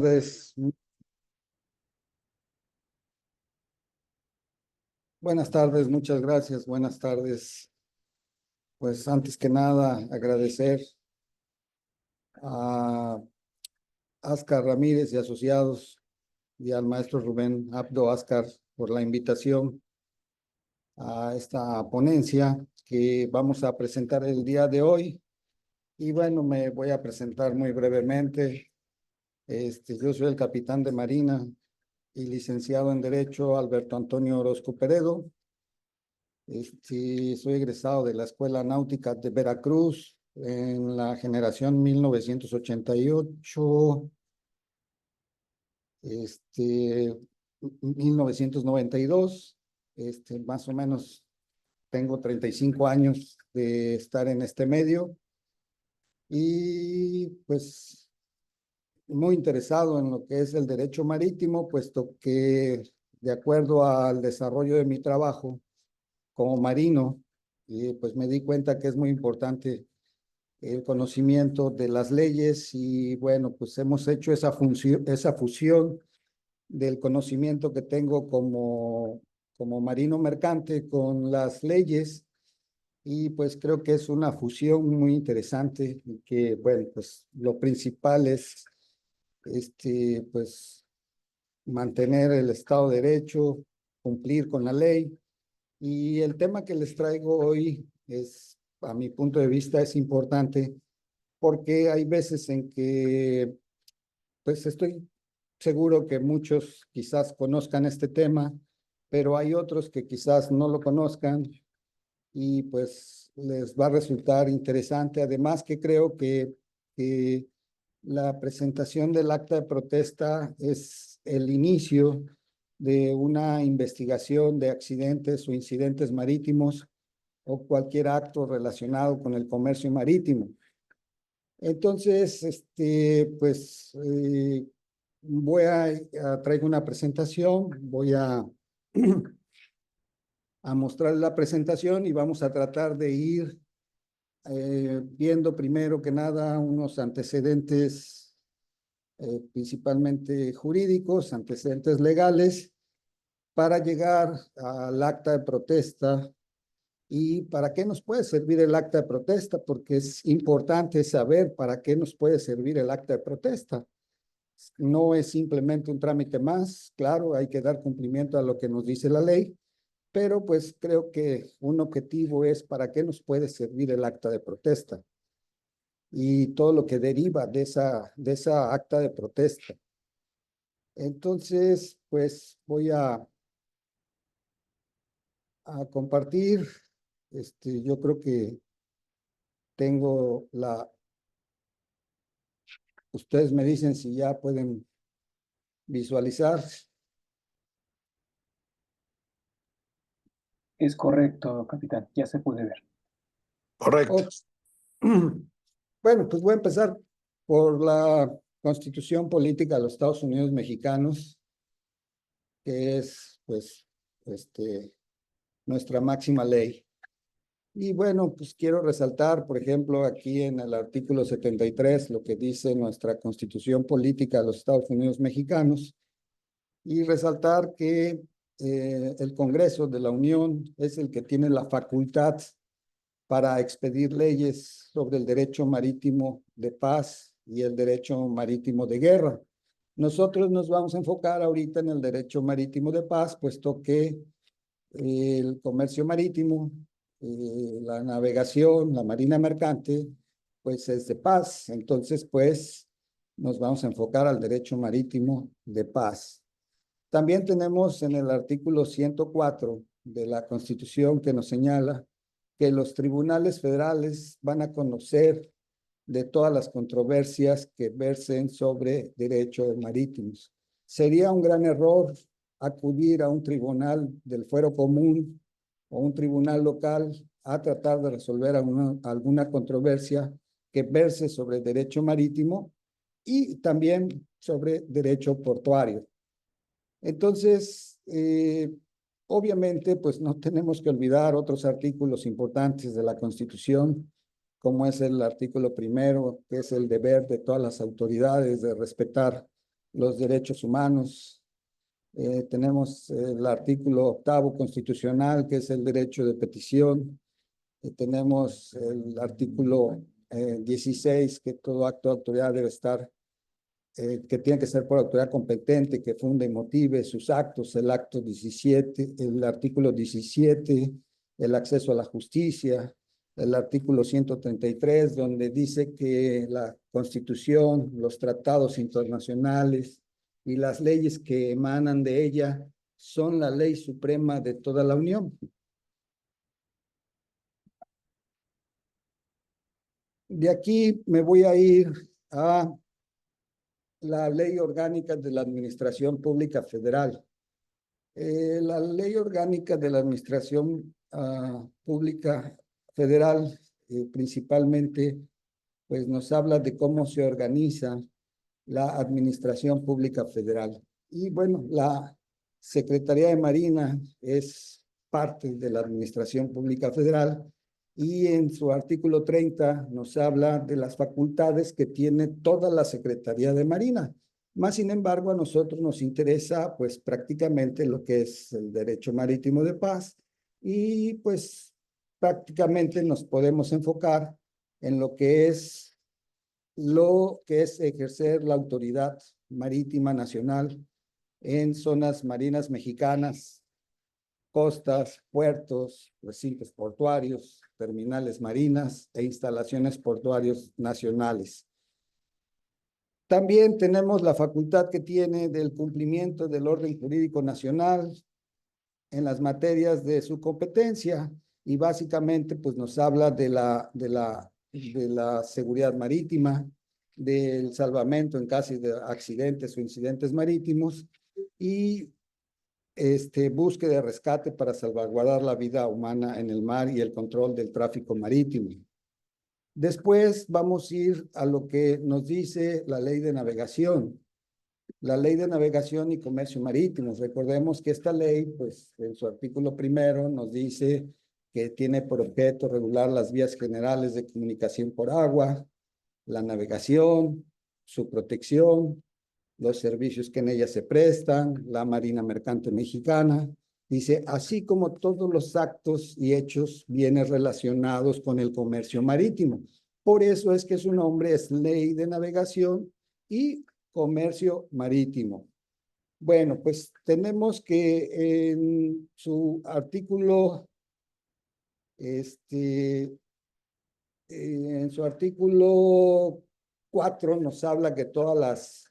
Pues, buenas tardes, muchas gracias. Buenas tardes. Pues antes que nada, agradecer a Ascar Ramírez y Asociados y al maestro Rubén Abdo Ascar por la invitación a esta ponencia que vamos a presentar el día de hoy. Y bueno, me voy a presentar muy brevemente. Yo soy el capitán de Marina y licenciado en Derecho Alberto Antonio Orozco Peredo. Soy egresado de la Escuela Náutica de Veracruz en la generación 1988, 1992. Más o menos tengo 35 años de estar en este medio y pues muy interesado en lo que es el derecho marítimo, puesto que de acuerdo al desarrollo de mi trabajo como marino, pues me di cuenta que es muy importante el conocimiento de las leyes y bueno, pues hemos hecho esa fusión del conocimiento que tengo como marino mercante con las leyes y pues creo que es una fusión muy interesante y que bueno, pues lo principal es pues mantener el Estado de Derecho, cumplir con la ley. Y el tema que les traigo hoy es, a mi punto de vista, es importante porque hay veces en que, pues estoy seguro que muchos quizás conozcan este tema, pero hay otros que quizás no lo conozcan y pues les va a resultar interesante. Además que creo que la presentación del acta de protesta es el inicio de una investigación de accidentes o incidentes marítimos o cualquier acto relacionado con el comercio marítimo. Entonces, pues traigo una presentación, voy a mostrar la presentación y vamos a tratar de ir viendo primero que nada unos antecedentes principalmente jurídicos, antecedentes legales, para llegar al acta de protesta. ¿Y para qué nos puede servir el acta de protesta? Porque es importante saber para qué nos puede servir el acta de protesta. No es simplemente un trámite más, claro, hay que dar cumplimiento a lo que nos dice la ley, pero pues creo que un objetivo es para qué nos puede servir el acta de protesta y todo lo que deriva de esa acta de protesta. Entonces, pues voy a compartir. Yo creo que tengo ustedes me dicen si ya pueden visualizar. Es correcto, capitán, ya se puede ver. Correcto. Bueno, pues voy a empezar por la Constitución Política de los Estados Unidos Mexicanos, que es, pues, nuestra máxima ley. Y bueno, pues quiero resaltar, por ejemplo, aquí en el artículo 73, lo que dice nuestra Constitución Política de los Estados Unidos Mexicanos, y resaltar que el Congreso de la Unión es el que tiene la facultad para expedir leyes sobre el derecho marítimo de paz y el derecho marítimo de guerra. Nosotros nos vamos a enfocar ahorita en el derecho marítimo de paz, puesto que el comercio marítimo, la navegación, la marina mercante, pues es de paz. Entonces, pues nos vamos a enfocar al derecho marítimo de paz. También tenemos en el artículo 104 de la Constitución que nos señala que los tribunales federales van a conocer de todas las controversias que versen sobre derechos marítimos. Sería un gran error acudir a un tribunal del fuero común o un tribunal local a tratar de resolver alguna controversia que verse sobre derecho marítimo y también sobre derecho portuario. Entonces, obviamente, pues no tenemos que olvidar otros artículos importantes de la Constitución, como es el artículo primero, que es el deber de todas las autoridades de respetar los derechos humanos. Tenemos el artículo 8º constitucional, que es el derecho de petición. Tenemos el artículo 16, que todo acto de autoridad debe estar, que tiene que ser por autoridad competente, que funde y motive sus actos. El acto 17, el artículo 17, el acceso a la justicia. El artículo 133, donde dice que la Constitución, los tratados internacionales y las leyes que emanan de ella son la ley suprema de toda la Unión. De aquí me voy a ir a la Ley Orgánica de la Administración Pública Federal. La Ley Orgánica de la Administración Pública Federal principalmente pues nos habla de cómo se organiza la Administración Pública Federal. Y bueno, la Secretaría de Marina es parte de la Administración Pública Federal y en su artículo 30 nos habla de las facultades que tiene toda la Secretaría de Marina. Más sin embargo, a nosotros nos interesa pues prácticamente lo que es el derecho marítimo de paz y pues prácticamente nos podemos enfocar en lo que es ejercer la autoridad marítima nacional en zonas marinas mexicanas, costas, puertos, recintos portuarios, terminales marinas e instalaciones portuarios nacionales. También tenemos la facultad que tiene del cumplimiento del orden jurídico nacional en las materias de su competencia y básicamente pues nos habla de la seguridad marítima, del salvamento en caso de accidentes o incidentes marítimos y búsqueda de rescate para salvaguardar la vida humana en el mar y el control del tráfico marítimo. Después vamos a ir a lo que nos dice la Ley de Navegación. La Ley de Navegación y Comercio Marítimo. Recordemos que esta ley, pues, en su artículo 1 nos dice que tiene por objeto regular las vías generales de comunicación por agua, la navegación, su protección, los servicios que en ella se prestan, la Marina Mercante Mexicana. Dice, así como todos los actos y hechos bienes relacionados con el comercio marítimo. Por eso es que su nombre es Ley de Navegación y Comercio Marítimo. Bueno, pues tenemos que en su artículo, en su artículo 4 nos habla que todas las,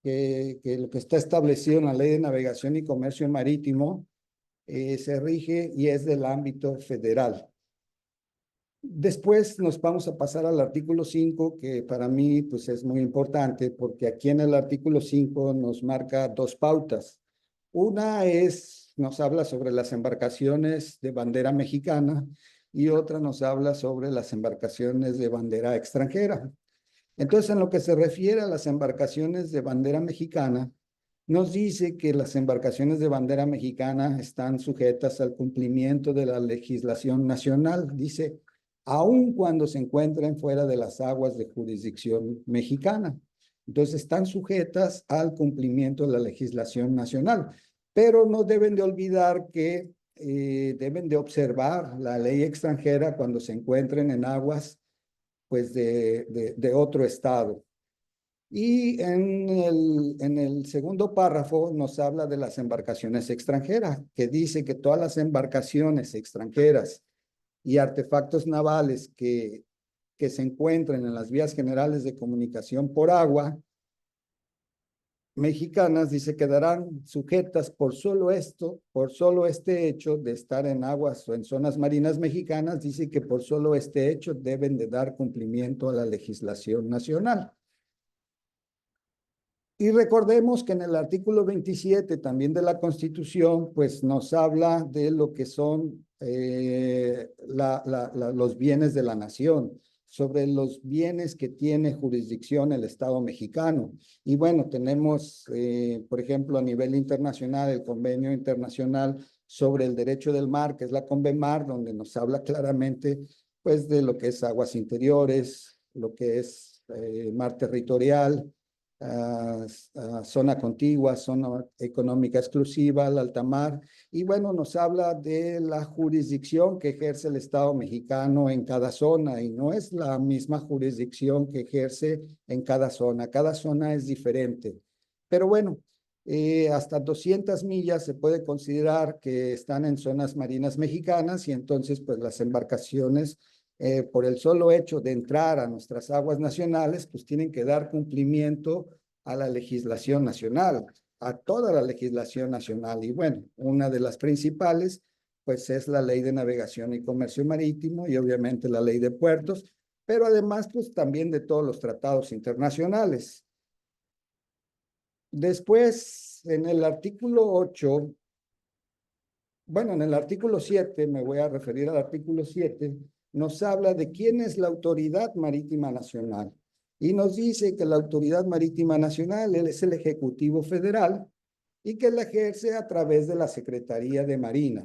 que lo que está establecido en la Ley de Navegación y Comercio Marítimo se rige y es del ámbito federal. Después nos vamos a pasar al artículo 5, que para mí pues es muy importante, porque aquí en el artículo 5 nos marca dos pautas. Una nos habla sobre las embarcaciones de bandera mexicana y otra nos habla sobre las embarcaciones de bandera extranjera. Entonces, en lo que se refiere a las embarcaciones de bandera mexicana, nos dice que las embarcaciones de bandera mexicana están sujetas al cumplimiento de la legislación nacional. Dice, aun cuando se encuentren fuera de las aguas de jurisdicción mexicana. Entonces, están sujetas al cumplimiento de la legislación nacional, pero no deben de olvidar que deben de observar la ley extranjera cuando se encuentren en aguas pues de otro estado. Y en el segundo párrafo nos habla de las embarcaciones extranjeras, que dice que todas las embarcaciones extranjeras y artefactos navales que se encuentren en las vías generales de comunicación por agua mexicanas, dice, quedarán sujetas por solo este hecho de estar en aguas o en zonas marinas mexicanas, dice que por solo este hecho deben de dar cumplimiento a la legislación nacional. Y recordemos que en el artículo 27 también de la Constitución, pues nos habla de lo que son los bienes de la nación, sobre los bienes que tiene jurisdicción el Estado mexicano. Y bueno, tenemos, por ejemplo, a nivel internacional, el Convenio Internacional sobre el Derecho del Mar, que es la CONVEMAR, donde nos habla claramente, pues, de lo que es aguas interiores, lo que es mar territorial, zona contigua, zona económica exclusiva, el alta mar, y bueno, nos habla de la jurisdicción que ejerce el Estado mexicano en cada zona, y no es la misma jurisdicción que ejerce en cada zona es diferente. Pero bueno, hasta 200 millas se puede considerar que están en zonas marinas mexicanas, y entonces pues las embarcaciones por el solo hecho de entrar a nuestras aguas nacionales, pues tienen que dar cumplimiento a la legislación nacional, a toda la legislación nacional. Y bueno, una de las principales, pues es la Ley de Navegación y Comercio Marítimo y obviamente la Ley de Puertos, pero además, pues también de todos los tratados internacionales. Después, en el artículo 8, bueno, en el artículo 7, me voy a referir al artículo 7, nos habla de quién es la Autoridad Marítima Nacional. Y nos dice que la Autoridad Marítima Nacional es el Ejecutivo Federal y que la ejerce a través de la Secretaría de Marina.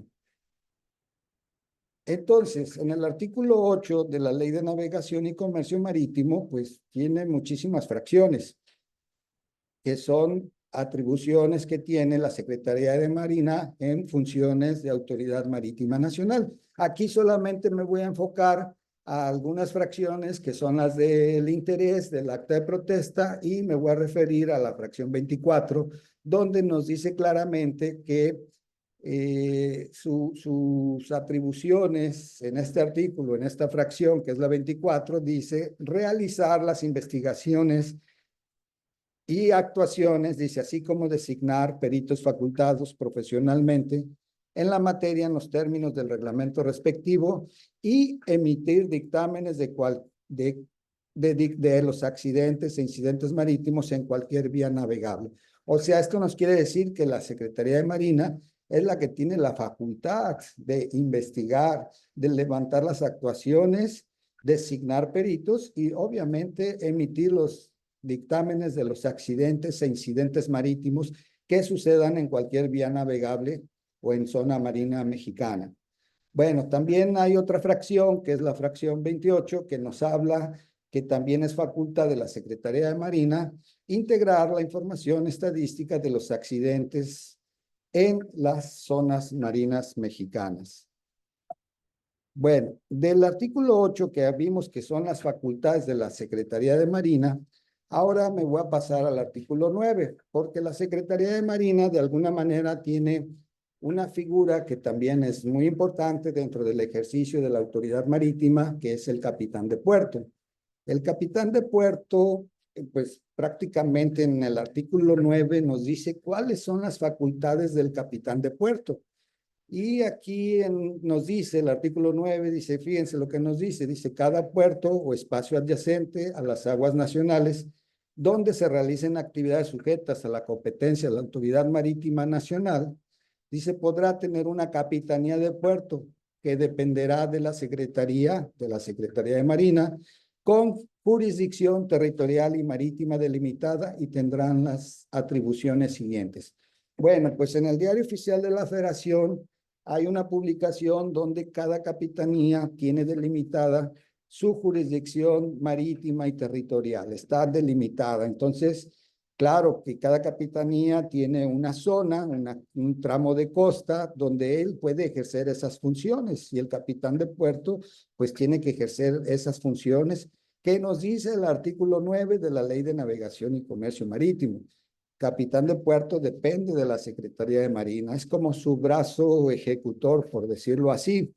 Entonces, en el artículo 8 de la Ley de Navegación y Comercio Marítimo, pues tiene muchísimas fracciones, que son atribuciones que tiene la Secretaría de Marina en funciones de Autoridad Marítima Nacional. Aquí solamente me voy a enfocar a algunas fracciones que son las del interés del acta de protesta, y me voy a referir a la fracción 24, donde nos dice claramente que sus atribuciones en este artículo, en esta fracción que es la 24, dice realizar las investigaciones y actuaciones, dice, así como designar peritos facultados profesionalmente en la materia en los términos del reglamento respectivo y emitir dictámenes de los accidentes e incidentes marítimos en cualquier vía navegable. O sea, esto nos quiere decir que la Secretaría de Marina es la que tiene la facultad de investigar, de levantar las actuaciones, designar peritos y obviamente emitir los dictámenes de los accidentes e incidentes marítimos que sucedan en cualquier vía navegable o en zona marina mexicana. Bueno, también hay otra fracción, que es la fracción 28, que nos habla que también es facultad de la Secretaría de Marina integrar la información estadística de los accidentes en las zonas marinas mexicanas. Bueno, del artículo 8 que vimos que son las facultades de la Secretaría de Marina, ahora me voy a pasar al artículo 9, porque la Secretaría de Marina de alguna manera tiene una figura que también es muy importante dentro del ejercicio de la autoridad marítima, que es el capitán de puerto. El capitán de puerto, pues prácticamente en el artículo 9 nos dice cuáles son las facultades del capitán de puerto. Y aquí nos dice, el artículo 9, dice, fíjense lo que nos dice, cada puerto o espacio adyacente a las aguas nacionales donde se realicen actividades sujetas a la competencia de la Autoridad Marítima Nacional, dice, podrá tener una capitanía de puerto que dependerá de la Secretaría de Marina, con jurisdicción territorial y marítima delimitada, y tendrán las atribuciones siguientes. Bueno, pues en el Diario Oficial de la Federación hay una publicación donde cada capitanía tiene delimitada su jurisdicción marítima y territorial, está delimitada. Entonces, claro que cada capitanía tiene una zona, un tramo de costa donde él puede ejercer esas funciones, y el capitán de puerto pues tiene que ejercer esas funciones que nos dice el artículo 9 de la Ley de Navegación y Comercio Marítimo. Capitán de puerto depende de la Secretaría de Marina, es como su brazo ejecutor, por decirlo así,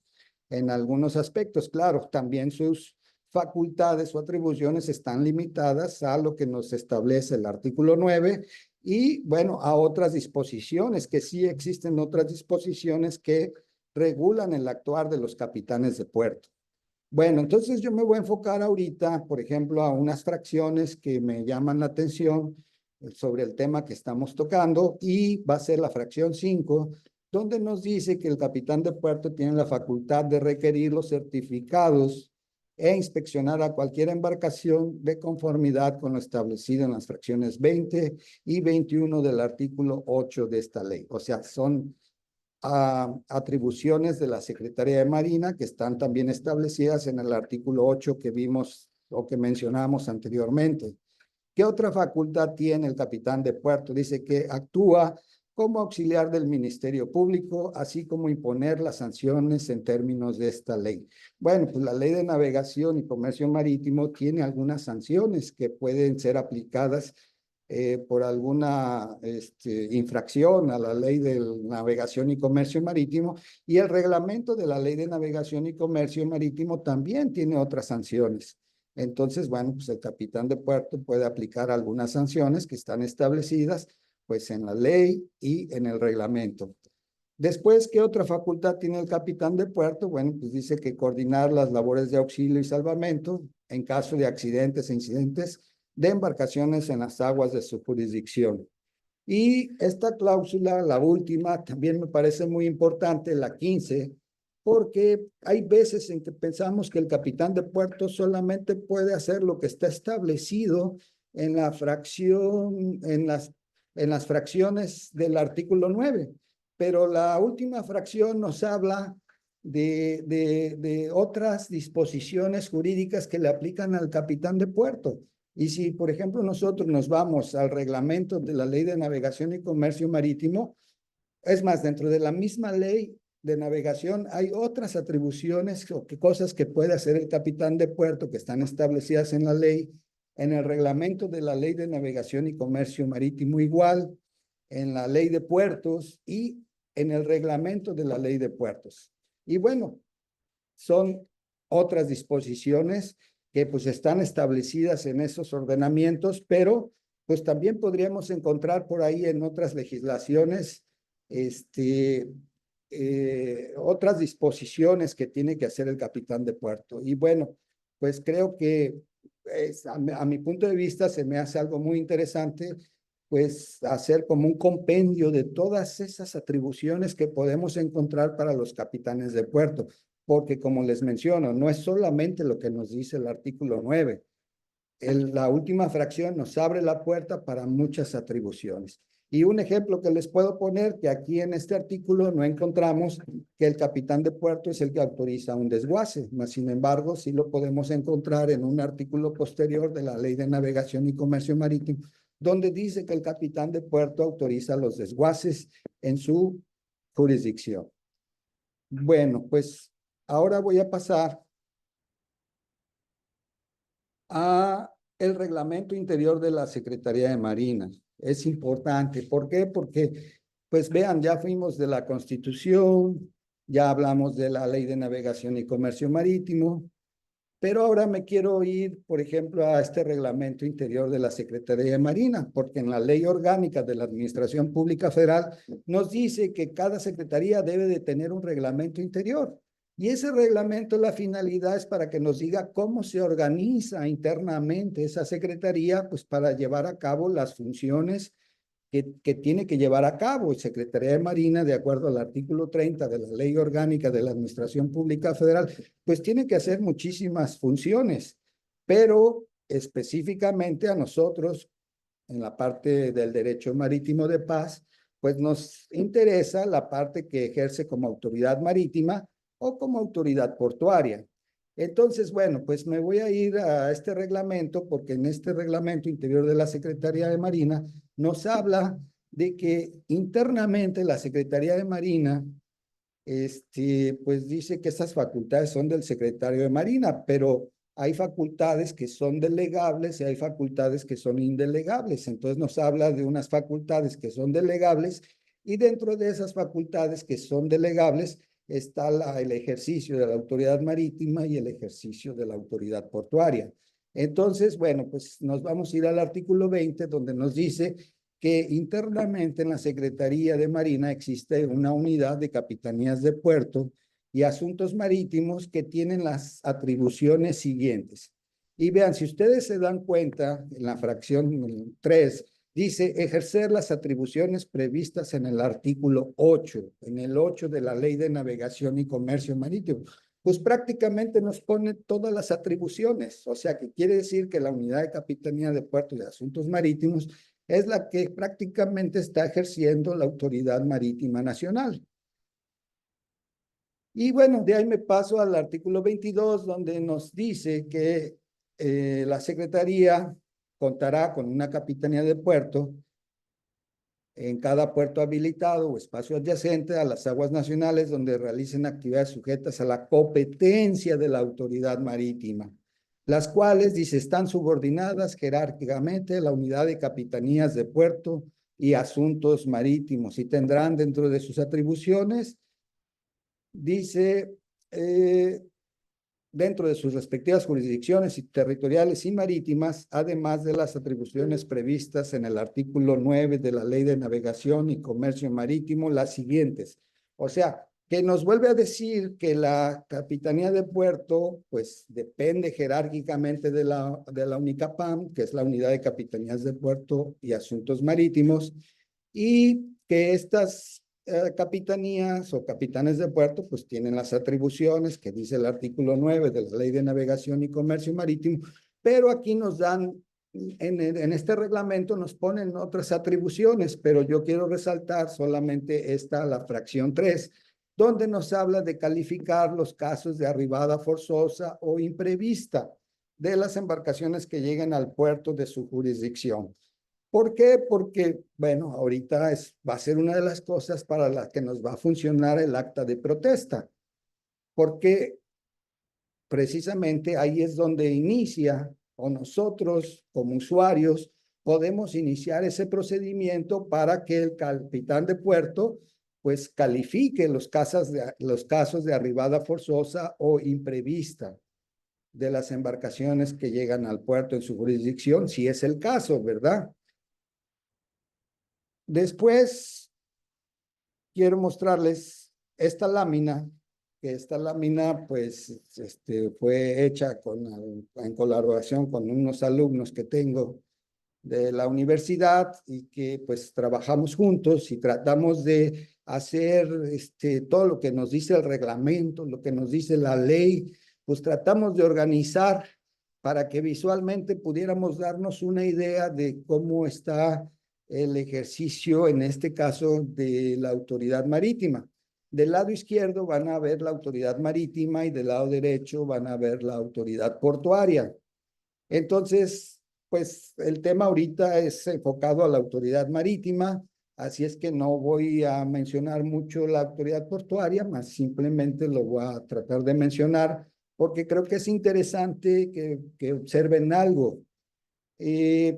en algunos aspectos. Claro, también sus facultades o atribuciones están limitadas a lo que nos establece el artículo 9 y, bueno, a otras disposiciones, que sí existen otras disposiciones que regulan el actuar de los capitanes de puerto. Bueno, entonces yo me voy a enfocar ahorita, por ejemplo, a unas fracciones que me llaman la atención sobre el tema que estamos tocando, y va a ser la fracción 5, donde nos dice que el capitán de puerto tiene la facultad de requerir los certificados e inspeccionar a cualquier embarcación de conformidad con lo establecido en las fracciones 20 y 21 del artículo 8 de esta ley. O sea, son atribuciones de la Secretaría de Marina que están también establecidas en el artículo 8 que vimos o que mencionamos anteriormente. ¿Qué otra facultad tiene el capitán de puerto? Dice que actúa como auxiliar del Ministerio Público, así como imponer las sanciones en términos de esta ley. Bueno, pues la Ley de Navegación y Comercio Marítimo tiene algunas sanciones que pueden ser aplicadas por alguna infracción a la Ley de Navegación y Comercio Marítimo, y el reglamento de la Ley de Navegación y Comercio Marítimo también tiene otras sanciones. Entonces, bueno, pues el capitán de puerto puede aplicar algunas sanciones que están establecidas pues en la ley y en el reglamento. Después, ¿qué otra facultad tiene el capitán de puerto? Bueno, pues dice que coordinar las labores de auxilio y salvamento en caso de accidentes e incidentes de embarcaciones en las aguas de su jurisdicción. Y esta cláusula, la última, también me parece muy importante, la 15, porque hay veces en que pensamos que el capitán de puerto solamente puede hacer lo que está establecido en la fracción, en las fracciones del artículo 9, pero la última fracción nos habla de otras disposiciones jurídicas que le aplican al capitán de puerto. Y si, por ejemplo, nosotros nos vamos al reglamento de la Ley de Navegación y Comercio Marítimo, es más, dentro de la misma ley de navegación hay otras atribuciones o cosas que puede hacer el capitán de puerto que están establecidas en la ley, en el reglamento de la Ley de Navegación y Comercio Marítimo igual, en la Ley de Puertos y en el reglamento de la Ley de Puertos. Y bueno, son otras disposiciones que pues están establecidas en esos ordenamientos, pero pues también podríamos encontrar por ahí en otras legislaciones otras disposiciones que tiene que hacer el capitán de puerto. Y bueno, pues creo que a mi punto de vista se me hace algo muy interesante, pues hacer como un compendio de todas esas atribuciones que podemos encontrar para los capitanes de puerto, porque como les menciono, no es solamente lo que nos dice el artículo 9. La última fracción nos abre la puerta para muchas atribuciones. Y un ejemplo que les puedo poner, que aquí en este artículo no encontramos que el capitán de puerto es el que autoriza un desguace, mas sin embargo sí lo podemos encontrar en un artículo posterior de la Ley de Navegación y Comercio Marítimo, donde dice que el capitán de puerto autoriza los desguaces en su jurisdicción. Bueno, pues ahora voy a pasar a el reglamento interior de la Secretaría de Marina. Es importante. ¿Por qué? Porque, pues vean, ya fuimos de la Constitución, ya hablamos de la Ley de Navegación y Comercio Marítimo, pero ahora me quiero ir, por ejemplo, a este reglamento interior de la Secretaría de Marina, porque en la Ley Orgánica de la Administración Pública Federal nos dice que cada secretaría debe de tener un reglamento interior. Y ese reglamento, la finalidad es para que nos diga cómo se organiza internamente esa secretaría, pues para llevar a cabo las funciones que tiene que llevar a cabo el Secretaría de Marina, de acuerdo al artículo 30 de la Ley Orgánica de la Administración Pública Federal, pues tiene que hacer muchísimas funciones, pero específicamente a nosotros, en la parte del derecho marítimo de paz, pues nos interesa la parte que ejerce como autoridad marítima o como autoridad portuaria. Entonces, bueno, pues me voy a ir a este reglamento porque en este reglamento interior de la Secretaría de Marina nos habla de que internamente la Secretaría de Marina, pues dice que esas facultades son del secretario de Marina, pero hay facultades que son delegables y hay facultades que son indelegables. Entonces nos habla de unas facultades que son delegables y dentro de esas facultades que son delegables está el ejercicio de la autoridad marítima y el ejercicio de la autoridad portuaria. Entonces, bueno, pues nos vamos a ir al artículo 20, donde nos dice que internamente en la Secretaría de Marina existe una unidad de capitanías de puerto y asuntos marítimos que tienen las atribuciones siguientes. Y vean, si ustedes se dan cuenta, en la fracción 3, dice ejercer las atribuciones previstas en el artículo 8, en el 8 de la Ley de Navegación y Comercio Marítimo. Pues prácticamente nos pone todas las atribuciones, o sea que quiere decir que la unidad de Capitanía de Puertos y Asuntos Marítimos es la que prácticamente está ejerciendo la autoridad marítima nacional. Y bueno, de ahí me paso al artículo 22, donde nos dice que la Secretaría contará con una capitanía de puerto en cada puerto habilitado o espacio adyacente a las aguas nacionales donde realicen actividades sujetas a la competencia de la autoridad marítima, las cuales, dice, están subordinadas jerárquicamente a la unidad de capitanías de puerto y asuntos marítimos y tendrán dentro de sus atribuciones, dice, dentro de sus respectivas jurisdicciones territoriales y marítimas, además de las atribuciones previstas en el artículo 9 de la Ley de Navegación y Comercio Marítimo, las siguientes. O sea, que nos vuelve a decir que la Capitanía de Puerto, pues, depende jerárquicamente de la UNICAPAM, que es la Unidad de Capitanías de Puerto y Asuntos Marítimos, y que estas capitanías o capitanes de puerto pues tienen las atribuciones que dice el artículo 9 de la Ley de Navegación y Comercio Marítimo, pero aquí nos dan, en este reglamento nos ponen otras atribuciones, pero yo quiero resaltar solamente esta, la fracción 3, donde nos habla de calificar los casos de arribada forzosa o imprevista de las embarcaciones que lleguen al puerto de su jurisdicción. ¿Por qué? Porque, bueno, ahorita va a ser una de las cosas para las que nos va a funcionar el acta de protesta, porque precisamente ahí es donde inicia, o nosotros como usuarios podemos iniciar ese procedimiento para que el capitán de puerto pues califique los casos de arribada forzosa o imprevista de las embarcaciones que llegan al puerto en su jurisdicción, si es el caso, ¿verdad? Después quiero mostrarles esta lámina, que esta lámina pues fue hecha en colaboración con unos alumnos que tengo de la universidad y que pues trabajamos juntos y tratamos de hacer todo lo que nos dice el reglamento, lo que nos dice la ley, pues tratamos de organizar para que visualmente pudiéramos darnos una idea de cómo está el ejercicio, en este caso, de la autoridad marítima. Del lado izquierdo van a ver la autoridad marítima y del lado derecho van a ver la autoridad portuaria. Entonces, pues el tema ahorita es enfocado a la autoridad marítima, así es que no voy a mencionar mucho la autoridad portuaria, más simplemente lo voy a tratar de mencionar porque creo que es interesante que observen algo.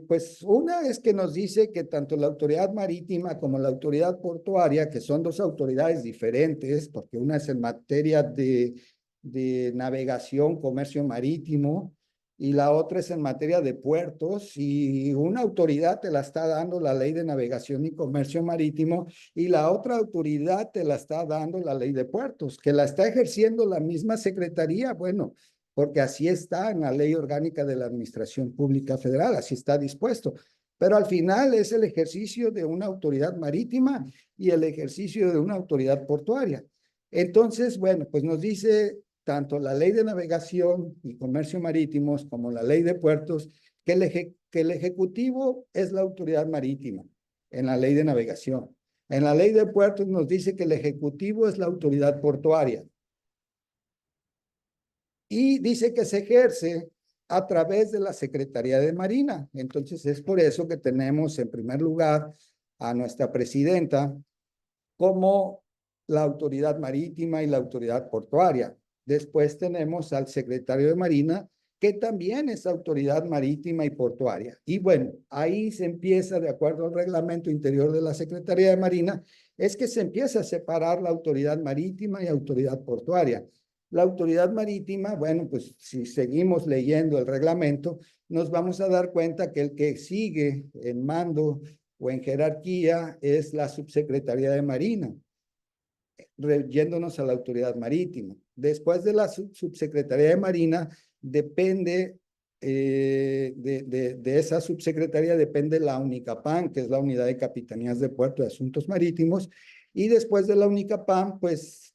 Pues una es que nos dice que tanto la autoridad marítima como la autoridad portuaria, que son dos autoridades diferentes, porque una es en materia de navegación, comercio marítimo, y la otra es en materia de puertos, y una autoridad te la está dando la Ley de Navegación y Comercio Marítimo, y la otra autoridad te la está dando la Ley de Puertos, que la está ejerciendo la misma Secretaría, bueno, porque así está en la Ley Orgánica de la Administración Pública Federal, así está dispuesto. Pero al final es el ejercicio de una autoridad marítima y el ejercicio de una autoridad portuaria. Entonces, bueno, pues nos dice tanto la Ley de Navegación y Comercio Marítimos como la Ley de Puertos que el Ejecutivo es la autoridad marítima en la Ley de Navegación. En la Ley de Puertos nos dice que el Ejecutivo es la autoridad portuaria. Y dice que se ejerce a través de la Secretaría de Marina. Entonces es por eso que tenemos en primer lugar a nuestra presidenta como la autoridad marítima y la autoridad portuaria. Después tenemos al secretario de Marina, que también es autoridad marítima y portuaria. Y bueno, ahí se empieza, de acuerdo al reglamento interior de la Secretaría de Marina, es que se empieza a separar la autoridad marítima y autoridad portuaria. La autoridad marítima, bueno, pues si seguimos leyendo el reglamento, nos vamos a dar cuenta que el que sigue en mando o en jerarquía es la subsecretaría de Marina, yéndonos a la autoridad marítima. Después de la subsecretaría de Marina, depende de esa subsecretaría, depende la UNICAPAM, que es la Unidad de Capitanías de Puerto de Asuntos Marítimos, y después de la UNICAPAM, pues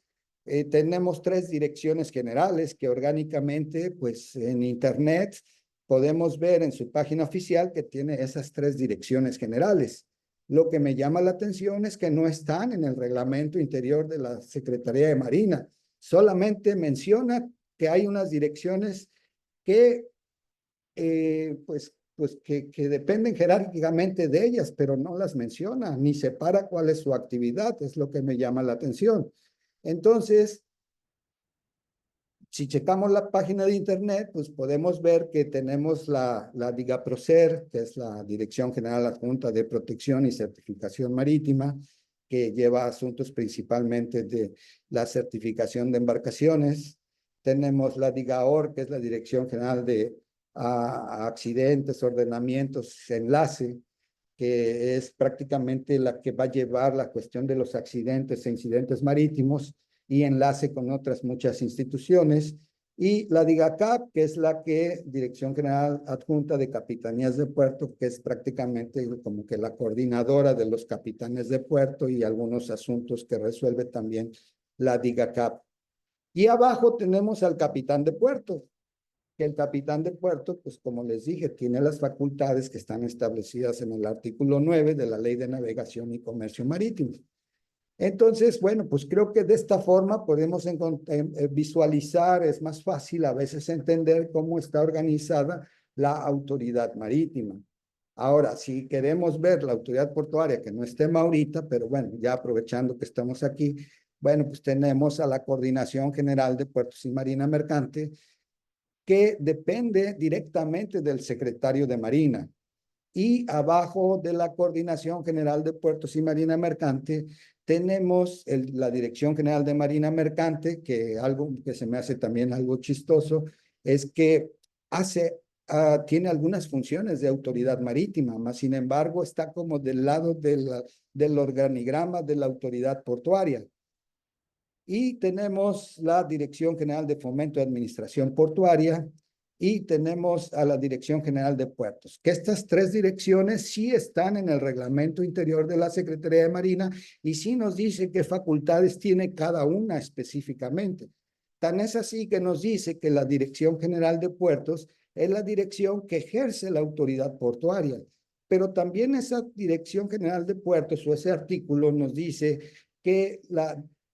tenemos 3 direcciones generales que orgánicamente, pues en internet podemos ver en su página oficial que tiene esas 3 direcciones generales. Lo que me llama la atención es que no están en el reglamento interior de la Secretaría de Marina. Solamente menciona que hay unas direcciones que pues pues que dependen jerárquicamente de ellas, pero no las menciona, ni separa cuál es su actividad, es lo que me llama la atención. Entonces, si checamos la página de internet, pues podemos ver que tenemos la DIGAPROCER, que es la Dirección General Adjunta de Protección y Certificación Marítima, que lleva asuntos principalmente de la certificación de embarcaciones. Tenemos la DIGAOR, que es la Dirección General de Accidentes, Ordenamientos, Enlace, que es prácticamente la que va a llevar la cuestión de los accidentes e incidentes marítimos y enlace con otras muchas instituciones. Y la DIGACAP, que es la que Dirección General Adjunta de Capitanías de Puerto, que es prácticamente como que la coordinadora de los capitanes de puerto y algunos asuntos que resuelve también la DIGACAP. Y abajo tenemos al capitán de puerto, que el capitán de puerto, pues como les dije, tiene las facultades que están establecidas en el artículo 9 de la Ley de Navegación y Comercio Marítimo. Entonces, bueno, pues creo que de esta forma podemos visualizar, es más fácil a veces entender cómo está organizada la autoridad marítima. Ahora, si queremos ver la autoridad portuaria, que no es tema ahorita, pero bueno, ya aprovechando que estamos aquí, bueno, pues tenemos a la Coordinación General de Puertos y Marina Mercante, que depende directamente del secretario de Marina. Y abajo de la Coordinación General de Puertos y Marina Mercante tenemos la Dirección General de Marina Mercante, que algo que se me hace también algo chistoso, es que tiene algunas funciones de autoridad marítima, mas sin embargo está como del lado del organigrama de la autoridad portuaria. Y tenemos la Dirección General de Fomento y Administración Portuaria y tenemos a la Dirección General de Puertos, que estas tres direcciones sí están en el reglamento interior de la Secretaría de Marina y sí nos dice qué facultades tiene cada una específicamente. Tan es así que nos dice que la Dirección General de Puertos es la dirección que ejerce la autoridad portuaria, pero también esa Dirección General de Puertos o ese artículo nos dice que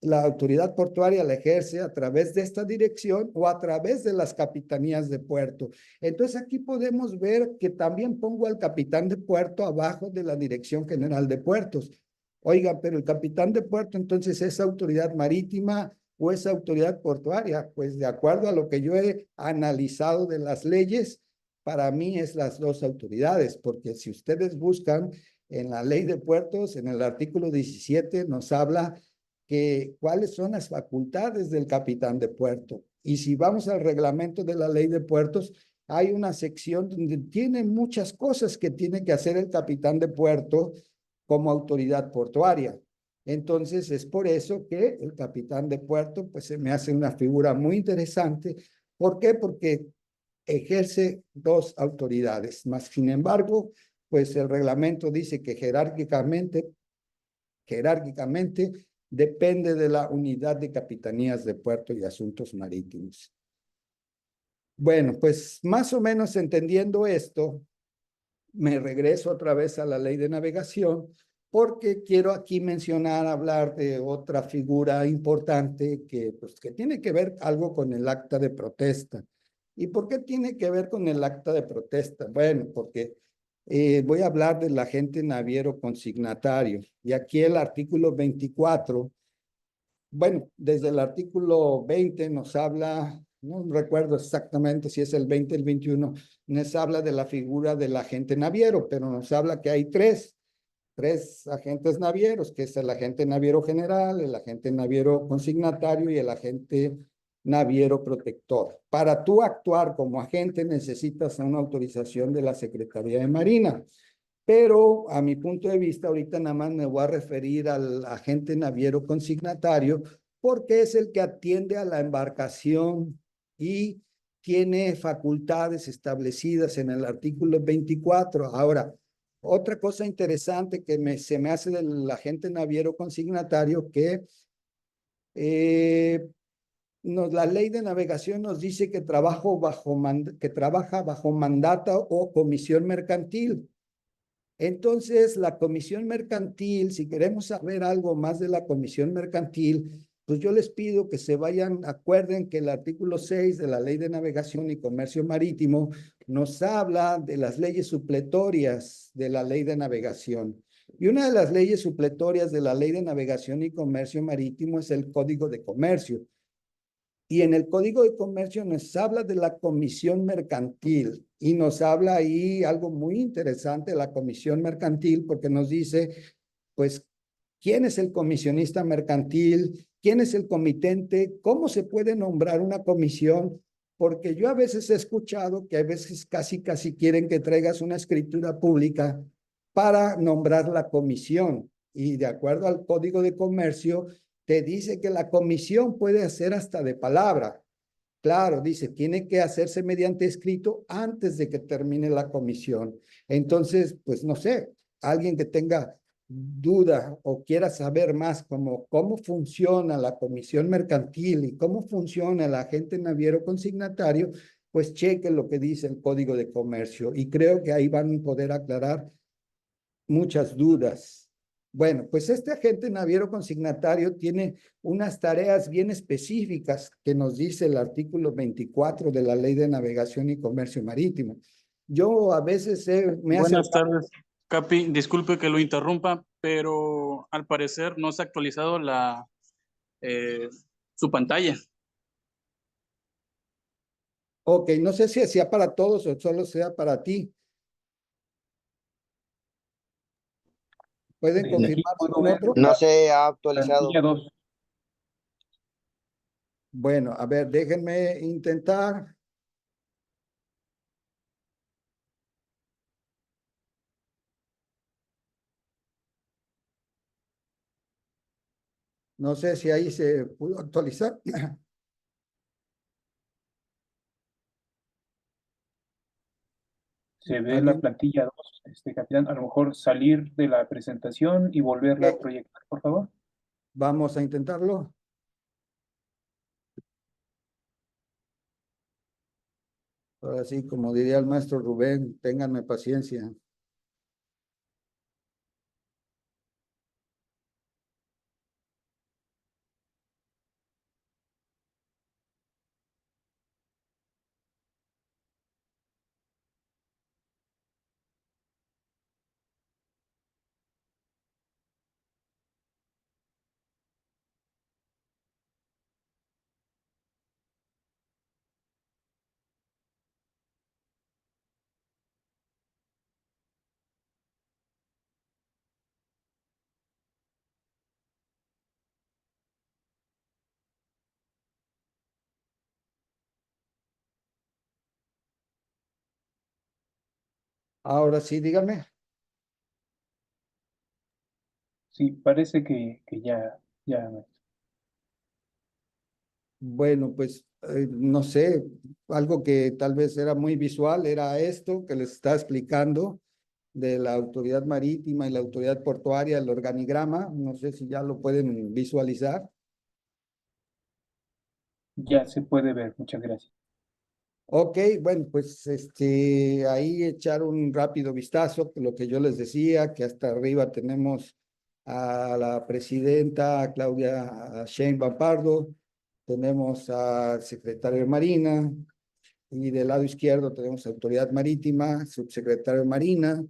la autoridad portuaria la ejerce a través de esta dirección o a través de las capitanías de puerto. Entonces aquí podemos ver que también pongo al capitán de puerto abajo de la Dirección General de Puertos. Oiga, pero el capitán de puerto entonces es autoridad marítima o es autoridad portuaria. Pues de acuerdo a lo que yo he analizado de las leyes, para mí es las dos autoridades, porque si ustedes buscan en la ley de puertos, en el artículo 17 nos habla que cuáles son las facultades del capitán de puerto. Y si vamos al reglamento de la ley de puertos, hay una sección donde tiene muchas cosas que tiene que hacer el capitán de puerto como autoridad portuaria. Entonces es por eso que el capitán de puerto pues se me hace una figura muy interesante. ¿Por qué? Porque ejerce dos autoridades, más sin embargo, pues el reglamento dice que jerárquicamente depende de la unidad de capitanías de puerto y asuntos marítimos. Bueno, pues más o menos entendiendo esto, me regreso otra vez a la ley de navegación porque quiero aquí mencionar, hablar de otra figura importante pues, que tiene que ver algo con el acta de protesta. ¿Y por qué tiene que ver con el acta de protesta? Bueno, porque voy a hablar del agente naviero consignatario. Y aquí el artículo 24, bueno, desde el artículo 20 nos habla, no recuerdo exactamente si es el 20 o el 21, nos habla de la figura del agente naviero, pero nos habla que hay tres agentes navieros, que es el agente naviero general, el agente naviero consignatario y el agente naviero protector. Para tú actuar como agente necesitas una autorización de la Secretaría de Marina. Pero a mi punto de vista, ahorita nada más me voy a referir al agente naviero consignatario porque es el que atiende a la embarcación y tiene facultades establecidas en el artículo 24. Ahora, otra cosa interesante que se me hace del agente naviero consignatario que la ley de navegación nos dice que trabaja bajo mandata o comisión mercantil. Entonces, la comisión mercantil, si queremos saber algo más de la comisión mercantil, pues yo les pido que se vayan, acuerden que el artículo 6 de la Ley de Navegación y Comercio Marítimo nos habla de las leyes supletorias de la Ley de Navegación. Y una de las leyes supletorias de la Ley de Navegación y Comercio Marítimo es el Código de Comercio. Y en el Código de Comercio nos habla de la comisión mercantil y nos habla ahí algo muy interesante de la comisión mercantil porque nos dice, pues, quién es el comisionista mercantil, quién es el comitente, cómo se puede nombrar una comisión, porque yo a veces he escuchado que a veces casi quieren que traigas una escritura pública para nombrar la comisión. Y de acuerdo al Código de Comercio, te dice que la comisión puede hacer hasta de palabra. Claro, dice, tiene que hacerse mediante escrito antes de que termine la comisión. Entonces, pues no sé, alguien que tenga duda o quiera saber más cómo funciona la comisión mercantil y cómo funciona el agente naviero consignatario, pues cheque lo que dice el Código de Comercio y creo que ahí van a poder aclarar muchas dudas. Bueno, pues este agente naviero consignatario tiene unas tareas bien específicas que nos dice el artículo 24 de la Ley de Navegación y Comercio Marítimo. Yo a veces me hace... Buenas tardes, Capi. Disculpe que lo interrumpa, pero al parecer no se ha actualizado su pantalla. Ok, no sé si sea para todos o solo sea para ti. ¿Pueden Desde aquí confirmar si puedo un ver otro? No la se ha actualizado. plantilla 2. Bueno, a ver, déjenme intentar. No sé si ahí se pudo actualizar. Se ve la ¿Alguien? plantilla 2, capitán. A lo mejor salir de la presentación y volverla a Ok, proyectar, por favor. vamos a intentarlo. Ahora sí, como diría el maestro Rubén, ténganme paciencia. Ahora sí, díganme. Sí, parece que ya. Bueno, pues no sé, algo que tal vez era muy visual era esto que les está explicando de la autoridad marítima y la autoridad portuaria, el organigrama. No sé si ya lo pueden visualizar. Ya se puede ver, muchas gracias. Ok, bueno, pues ahí echar un rápido vistazo, lo que yo les decía, que hasta arriba tenemos a la presidenta Claudia Sheinbaum Pardo, tenemos al secretario de Marina, y del lado izquierdo tenemos Autoridad Marítima, Subsecretario de Marina,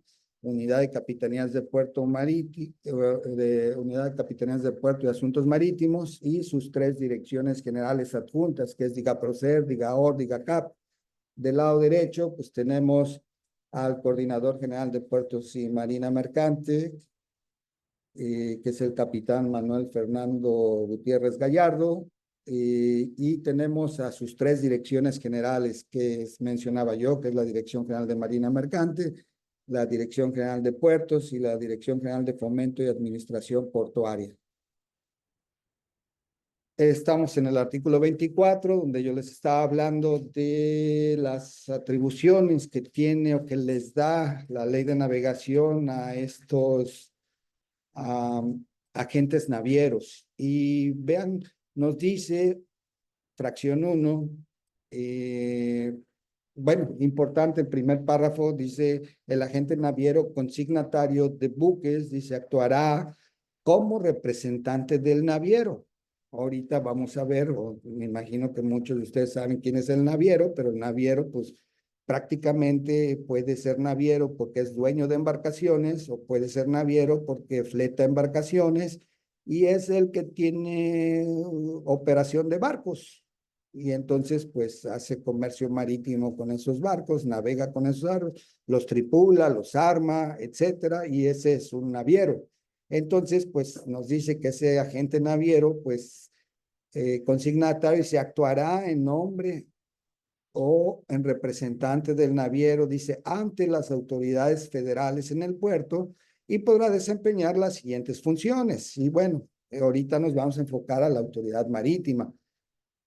Unidad de Capitanías de Puerto Marítimo, Unidad de Capitanías de Puerto y Asuntos Marítimos y sus tres direcciones generales adjuntas, que es DIGAPROCER, DIGAOR, DIGACAP. Del lado derecho, pues tenemos al Coordinador General de Puertos y Marina Mercante, que es el capitán Manuel Fernando Gutiérrez Gallardo, y tenemos a sus tres direcciones generales que mencionaba yo, que es la Dirección General de Marina Mercante, la Dirección General de Puertos y la Dirección General de Fomento y Administración Portuaria. Estamos en el artículo 24, donde yo les estaba hablando de las atribuciones que tiene o que les da la ley de navegación a estos agentes navieros. Y vean, nos dice, fracción 1, bueno, importante, el primer párrafo dice, el agente naviero consignatario de buques, dice, actuará como representante del naviero. Ahorita vamos a ver, o me imagino que muchos de ustedes saben quién es el naviero, pero el naviero, pues prácticamente puede ser naviero porque es dueño de embarcaciones o puede ser naviero porque fleta embarcaciones y es el que tiene operación de barcos. Y entonces, pues hace comercio marítimo con esos barcos, navega con esos barcos, los tripula, los arma, etcétera, y ese es un naviero. Entonces, pues nos dice que ese agente naviero, pues consignatario se actuará en nombre o en representante del naviero, dice, ante las autoridades federales en el puerto y podrá desempeñar las siguientes funciones. Y bueno, ahorita nos vamos a enfocar a la autoridad marítima.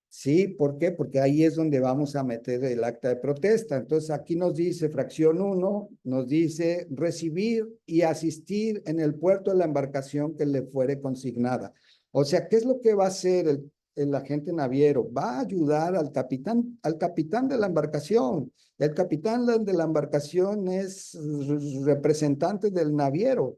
Sí, ¿por qué? Porque ahí es donde vamos a meter el acta de protesta. Entonces aquí nos dice, fracción 1, nos dice recibir y asistir en el puerto de la embarcación que le fuere consignada. O sea, ¿qué es lo que va a hacer el agente naviero? Va a ayudar al capitán de la embarcación. El capitán de la embarcación es representante del naviero.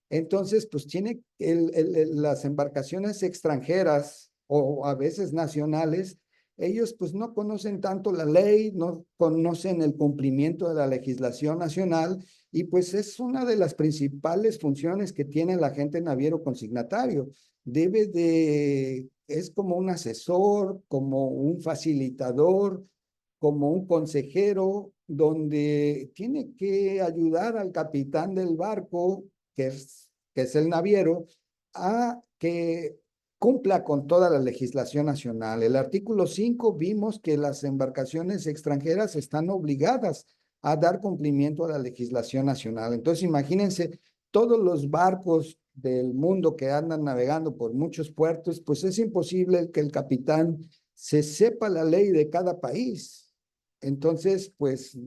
Entonces, pues tiene las embarcaciones extranjeras o a veces nacionales, ellos pues no conocen tanto la ley, no conocen el cumplimiento de la legislación nacional y pues es una de las principales funciones que tiene el agente naviero consignatario. Es como un asesor, como un facilitador, como un consejero, donde tiene que ayudar al capitán del barco, que es el naviero, a que cumpla con toda la legislación nacional. El artículo 5 vimos que las embarcaciones extranjeras están obligadas a dar cumplimiento a la legislación nacional. Entonces, imagínense, todos los barcos del mundo que andan navegando por muchos puertos, pues es imposible que el capitán se sepa la ley de cada país. Entonces, pues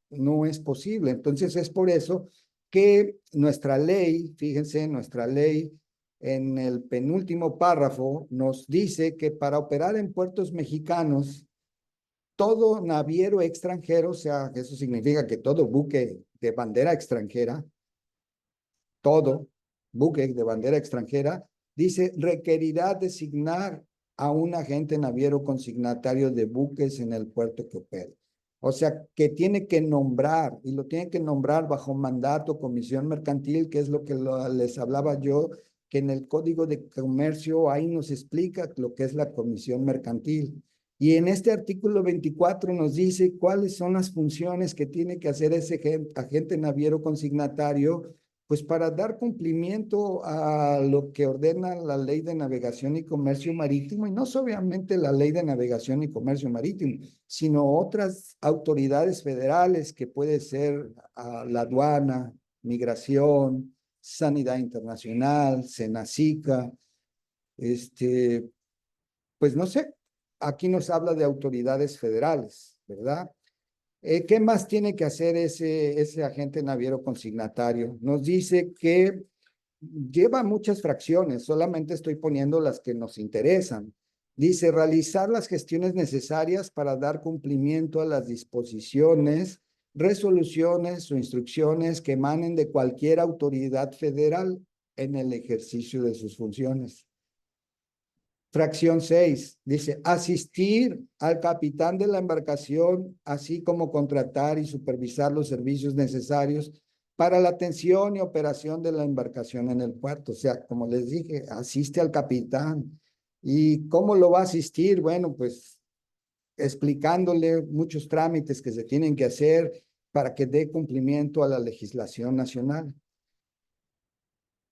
no es posible. Entonces, es por eso que nuestra ley, fíjense, nuestra ley en el penúltimo párrafo nos dice que para operar en puertos mexicanos, todo naviero extranjero, o sea, eso significa que todo buque de bandera extranjera, todo buque de bandera extranjera, dice, requerirá designar a un agente naviero consignatario de buques en el puerto que opere. O sea, que tiene que nombrar, y lo tiene que nombrar bajo mandato, comisión mercantil, que es lo que les hablaba yo, que en el Código de Comercio ahí nos explica lo que es la comisión mercantil. Y en este artículo 24 nos dice cuáles son las funciones que tiene que hacer ese agente naviero consignatario, pues para dar cumplimiento a lo que ordena la Ley de Navegación y Comercio Marítimo, y no solamente la Ley de Navegación y Comercio Marítimo, sino otras autoridades federales que puede ser la aduana, migración, sanidad internacional, Senacica, pues no sé, aquí nos habla de autoridades federales, ¿verdad? ¿Qué más tiene que hacer ese agente naviero consignatario? Nos dice que lleva muchas fracciones, solamente estoy poniendo las que nos interesan. Dice, realizar las gestiones necesarias para dar cumplimiento a las disposiciones, resoluciones o instrucciones que emanen de cualquier autoridad federal en el ejercicio de sus funciones. Fracción 6 dice, asistir al capitán de la embarcación, así como contratar y supervisar los servicios necesarios para la atención y operación de la embarcación en el puerto. O sea, como les dije, asiste al capitán. ¿Y cómo lo va a asistir? Bueno, pues explicándole muchos trámites que se tienen que hacer para que dé cumplimiento a la legislación nacional.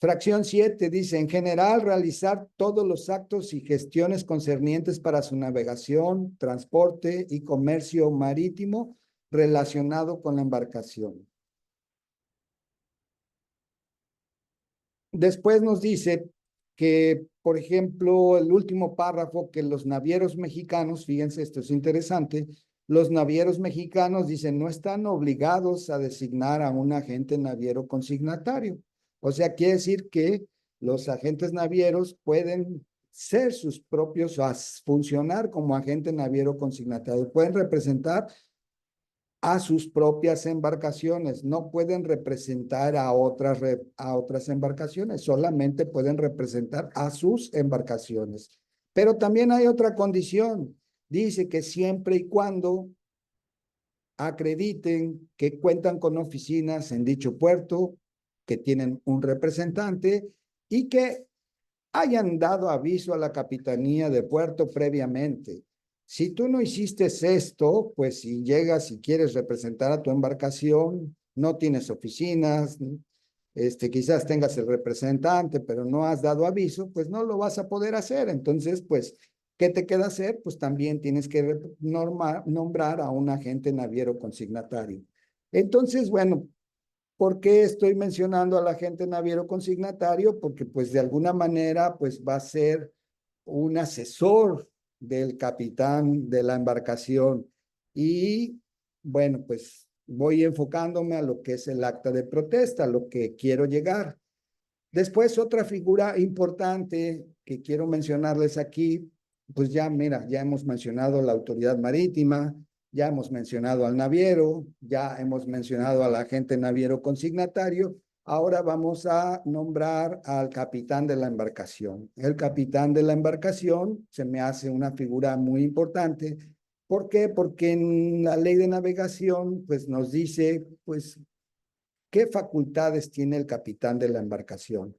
Fracción 7 dice, en general, realizar todos los actos y gestiones concernientes para su navegación, transporte y comercio marítimo relacionado con la embarcación. Después nos dice que, por ejemplo, el último párrafo, que los navieros mexicanos, fíjense, esto es interesante, los navieros mexicanos dicen no están obligados a designar a un agente naviero consignatario. O sea, quiere decir que los agentes navieros pueden ser sus propios, funcionar como agente naviero consignatario, pueden representar a sus propias embarcaciones, no pueden representar a otras embarcaciones, solamente pueden representar a sus embarcaciones. Pero también hay otra condición. Dice que siempre y cuando acrediten que cuentan con oficinas en dicho puerto, que tienen un representante y que hayan dado aviso a la Capitanía de Puerto previamente. Si tú no hiciste esto, pues si llegas y quieres representar a tu embarcación, no tienes oficinas, quizás tengas el representante, pero no has dado aviso, pues no lo vas a poder hacer. Entonces, pues, ¿qué te queda hacer? Pues también tienes que nombrar a un agente naviero consignatario. Entonces, bueno, ¿por qué estoy mencionando al agente naviero consignatario? Porque pues de alguna manera pues va a ser un asesor del capitán de la embarcación. Y bueno, pues voy enfocándome a lo que es el acta de protesta, a lo que quiero llegar. Después, otra figura importante que quiero mencionarles aquí, pues ya, mira, ya hemos mencionado la autoridad marítima, ya hemos mencionado al naviero, ya hemos mencionado al agente naviero consignatario. Ahora vamos a nombrar al capitán de la embarcación. El capitán de la embarcación se me hace una figura muy importante. ¿Por qué? Porque en la ley de navegación, pues nos dice, pues, ¿qué facultades tiene el capitán de la embarcación?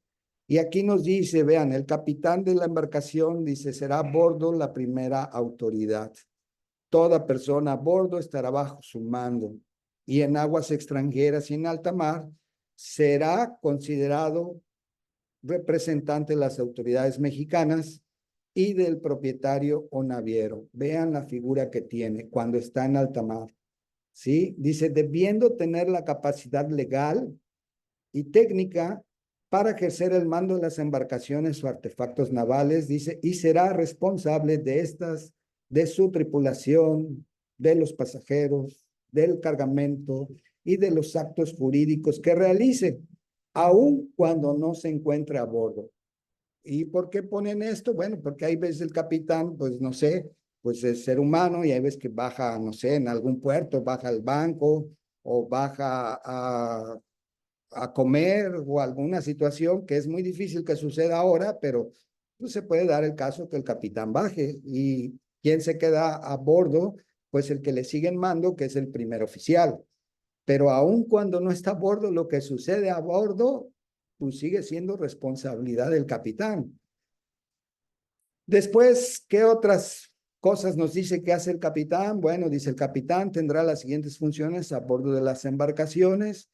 Y aquí nos dice, vean, el capitán de la embarcación dice, será a bordo la primera autoridad. Toda persona a bordo estará bajo su mando y en aguas extranjeras y en alta mar será considerado representante de las autoridades mexicanas y del propietario o naviero. Vean la figura que tiene cuando está en alta mar. ¿Sí? Dice, debiendo tener la capacidad legal y técnica para ejercer el mando de las embarcaciones o artefactos navales, dice, y será responsable de estas, de su tripulación, de los pasajeros, del cargamento y de los actos jurídicos que realice, aun cuando no se encuentre a bordo. ¿Y por qué ponen esto? Bueno, porque hay veces el capitán, pues no sé, pues es ser humano y hay veces que baja, no sé, en algún puerto, baja al banco o baja a comer o alguna situación que es muy difícil que suceda ahora, pero pues, se puede dar el caso que el capitán baje y quien se queda a bordo, pues el que le sigue en mando, que es el primer oficial. Pero aun cuando no está a bordo, lo que sucede a bordo, pues sigue siendo responsabilidad del capitán. Después, ¿qué otras cosas nos dice que hace el capitán? Bueno, dice el capitán tendrá las siguientes funciones a bordo de las embarcaciones.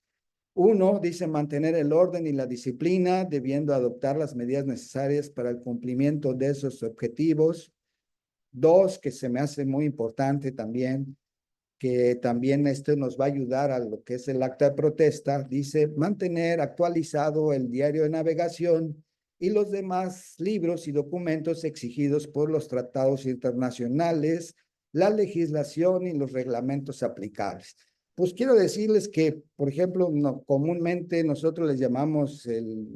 Uno, dice mantener el orden y la disciplina, debiendo adoptar las medidas necesarias para el cumplimiento de esos objetivos. Dos, que se me hace muy importante también, que también esto nos va a ayudar a lo que es el acta de protesta, dice mantener actualizado el diario de navegación y los demás libros y documentos exigidos por los tratados internacionales, la legislación y los reglamentos aplicables. Pues quiero decirles que, por ejemplo, comúnmente nosotros les llamamos el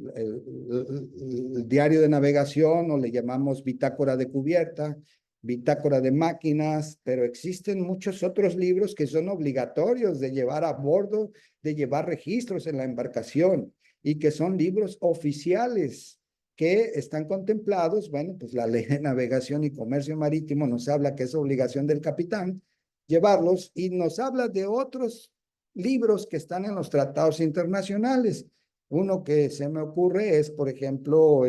diario de navegación o le llamamos bitácora de cubierta, bitácora de máquinas, pero existen muchos otros libros que son obligatorios de llevar a bordo, de llevar registros en la embarcación y que son libros oficiales que están contemplados. Bueno, pues la ley de navegación y comercio marítimo nos habla que es obligación del capitán llevarlos y nos habla de otros libros que están en los tratados internacionales. Uno que se me ocurre es, por ejemplo,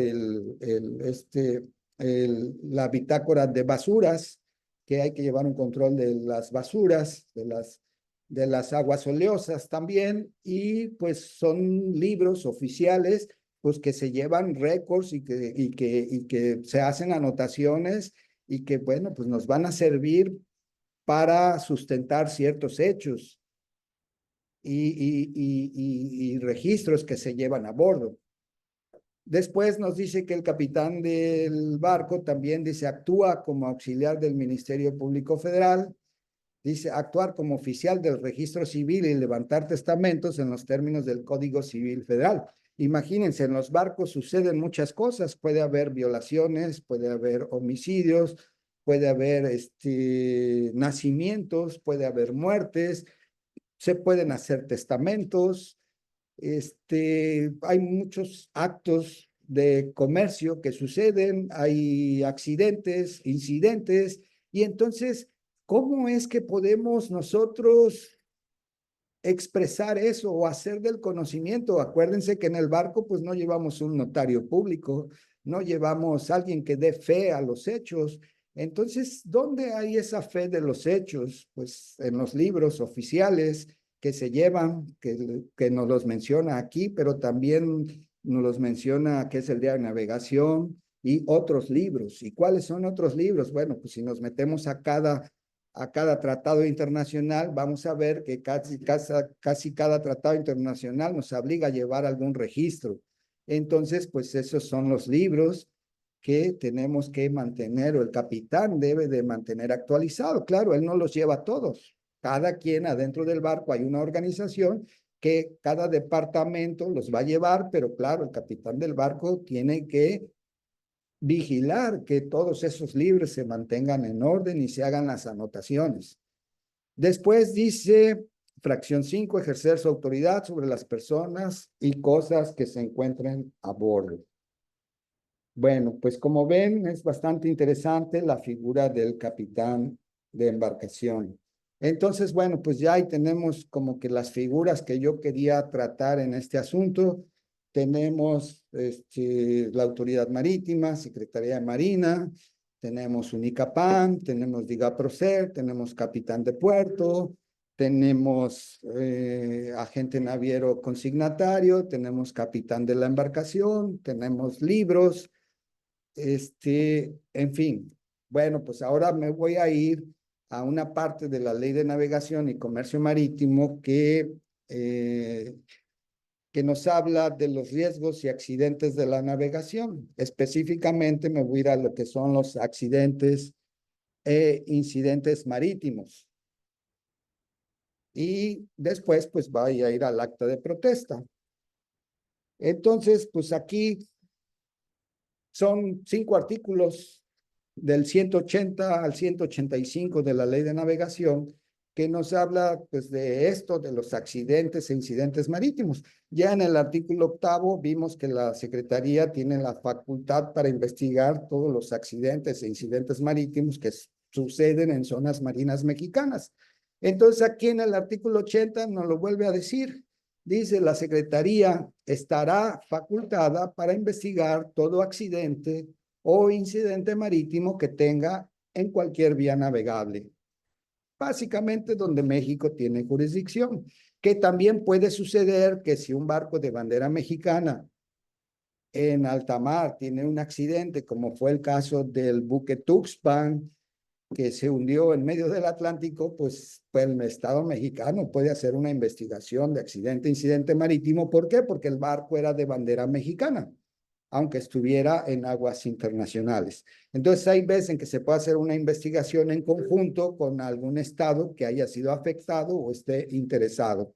la bitácora de basuras, que hay que llevar un control de las basuras, de las aguas oleosas también, y pues son libros oficiales pues que se llevan récords y que se hacen anotaciones y que bueno, pues nos van a servir para sustentar ciertos hechos y registros que se llevan a bordo. Después nos dice que el capitán del barco también dice actúa como auxiliar del Ministerio Público Federal, dice actuar como oficial del registro civil y levantar testamentos en los términos del Código Civil Federal. Imagínense, en los barcos suceden muchas cosas, puede haber violaciones, puede haber homicidios, puede haber nacimientos, puede haber muertes, se pueden hacer testamentos, hay muchos actos de comercio que suceden, hay accidentes, incidentes, y entonces, ¿cómo es que podemos nosotros expresar eso o hacer del conocimiento? Acuérdense que en el barco pues no llevamos un notario público, no llevamos a alguien que dé fe a los hechos. Entonces, ¿dónde hay esa fe de los hechos? Pues en los libros oficiales que se llevan, que nos los menciona aquí, pero también nos los menciona que es el Diario de Navegación y otros libros. ¿Y cuáles son otros libros? Bueno, pues si nos metemos a cada tratado internacional, vamos a ver que casi cada tratado internacional nos obliga a llevar algún registro. Entonces, pues esos son los libros que tenemos que mantener, o el capitán debe de mantener actualizado. Claro, él no los lleva todos. Cada quien adentro del barco hay una organización que cada departamento los va a llevar, pero claro, el capitán del barco tiene que vigilar que todos esos libros se mantengan en orden y se hagan las anotaciones. Después dice, fracción 5, ejercer su autoridad sobre las personas y cosas que se encuentren a bordo. Bueno, pues como ven, es bastante interesante la figura del capitán de embarcación. Entonces, bueno, pues ya ahí tenemos como que las figuras que yo quería tratar en este asunto. Tenemos la Autoridad Marítima, Secretaría de Marina, tenemos UNICAPAM, tenemos DIGAPROCER, tenemos Capitán de Puerto, tenemos agente naviero consignatario, tenemos capitán de la embarcación, tenemos libros, en fin. Bueno, pues ahora me voy a ir a una parte de la Ley de Navegación y Comercio Marítimo que nos habla de los riesgos y accidentes de la navegación. Específicamente me voy a ir a lo que son los accidentes e incidentes marítimos. Y después, pues voy a ir al acta de protesta. Entonces, pues aquí son 5 artículos del 180 al 185 de la Ley de Navegación que nos habla pues de esto, de los accidentes e incidentes marítimos. Ya en el artículo 8º vimos que la Secretaría tiene la facultad para investigar todos los accidentes e incidentes marítimos que suceden en zonas marinas mexicanas. Entonces aquí en el artículo 80 nos lo vuelve a decir. Dice, la Secretaría estará facultada para investigar todo accidente o incidente marítimo que tenga en cualquier vía navegable. Básicamente donde México tiene jurisdicción, que también puede suceder que si un barco de bandera mexicana en alta mar tiene un accidente, como fue el caso del buque Tuxpan, que se hundió en medio del Atlántico, pues el Estado mexicano puede hacer una investigación de accidente, incidente marítimo. ¿Por qué? Porque el barco era de bandera mexicana, aunque estuviera en aguas internacionales. Entonces hay veces en que se puede hacer una investigación en conjunto con algún estado que haya sido afectado o esté interesado.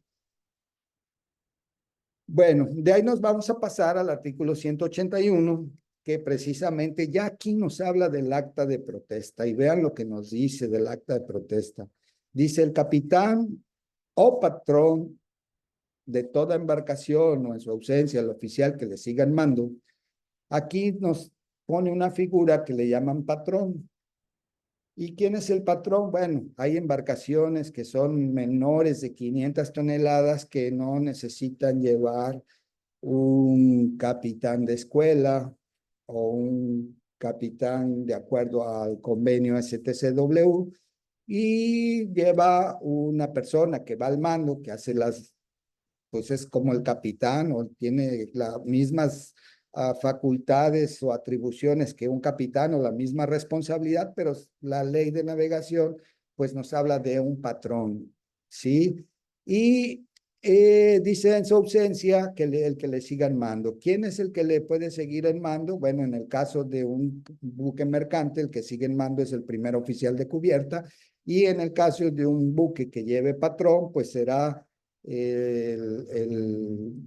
Bueno, de ahí nos vamos a pasar al artículo 181, que precisamente ya aquí nos habla del acta de protesta. Y vean lo que nos dice del acta de protesta. Dice, el capitán o patrón de toda embarcación o en su ausencia el oficial que le siga en mando, aquí nos pone una figura que le llaman patrón. ¿Y quién es el patrón? Bueno, hay embarcaciones que son menores de 500 toneladas que no necesitan llevar un capitán de escuela o un capitán de acuerdo al convenio STCW, y lleva una persona que va al mando, que hace pues es como el capitán o tiene las mismas facultades o atribuciones que un capitán o la misma responsabilidad, pero la ley de navegación pues nos habla de un patrón, ¿sí? Y dice en su ausencia que el que le siga en mando. ¿Quién es el que le puede seguir en mando? Bueno, en el caso de un buque mercante, el que sigue en mando es el primer oficial de cubierta, y en el caso de un buque que lleve patrón, pues será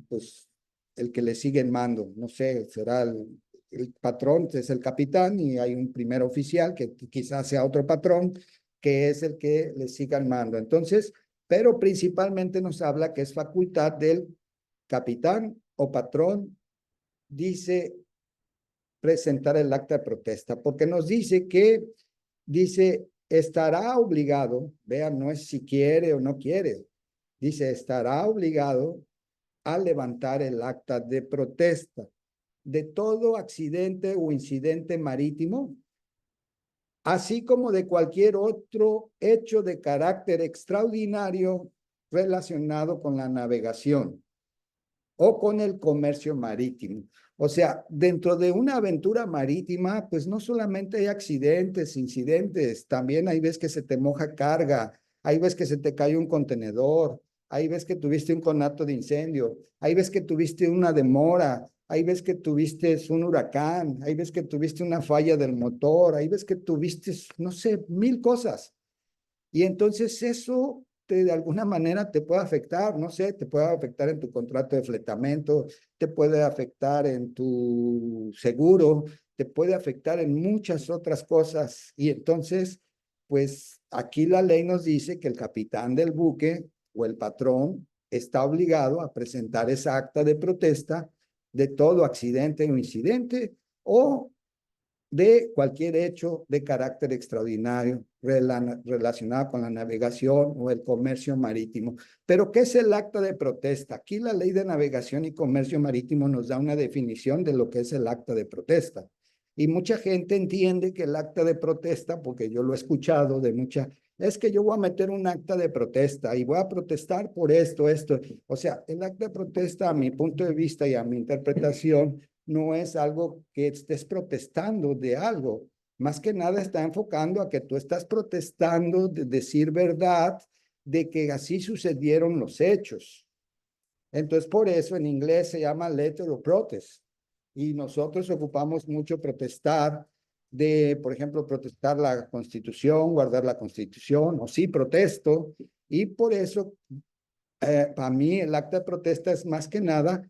pues, el que le sigue en mando. No sé, será el patrón, que es el capitán, y hay un primer oficial que quizás sea otro patrón, que es el que le siga en mando. Entonces, pero principalmente nos habla que es facultad del capitán o patrón, dice presentar el acta de protesta, porque nos dice que, dice, estará obligado, vean, no es si quiere o no quiere, dice, estará obligado a levantar el acta de protesta de todo accidente o incidente marítimo, así como de cualquier otro hecho de carácter extraordinario relacionado con la navegación o con el comercio marítimo. O sea, dentro de una aventura marítima, pues no solamente hay accidentes, incidentes, también hay veces que se te moja carga, hay veces que se te cae un contenedor, hay veces que tuviste un conato de incendio, hay veces que tuviste una demora, hay veces que tuviste un huracán, hay veces que tuviste una falla del motor, hay veces que tuviste, no sé, 1000 cosas. Y entonces eso de alguna manera te puede afectar, no sé, te puede afectar en tu contrato de fletamento, te puede afectar en tu seguro, te puede afectar en muchas otras cosas. Y entonces, pues aquí la ley nos dice que el capitán del buque o el patrón está obligado a presentar esa acta de protesta de todo accidente o incidente o de cualquier hecho de carácter extraordinario relacionado con la navegación o el comercio marítimo. Pero, ¿qué es el acta de protesta? Aquí la Ley de Navegación y Comercio Marítimo nos da una definición de lo que es el acta de protesta. Y mucha gente entiende que el acta de protesta, porque yo lo he escuchado de mucha, es que yo voy a meter un acta de protesta y voy a protestar por esto, esto. O sea, el acta de protesta, a mi punto de vista y a mi interpretación, no es algo que estés protestando de algo. Más que nada está enfocando a que tú estás protestando de decir verdad, de que así sucedieron los hechos. Entonces, por eso en inglés se llama letter of protest. Y nosotros ocupamos mucho protestar de, por ejemplo, protestar la Constitución, guardar la Constitución, o sí protesto. Y por eso, para mí, el acta de protesta es más que nada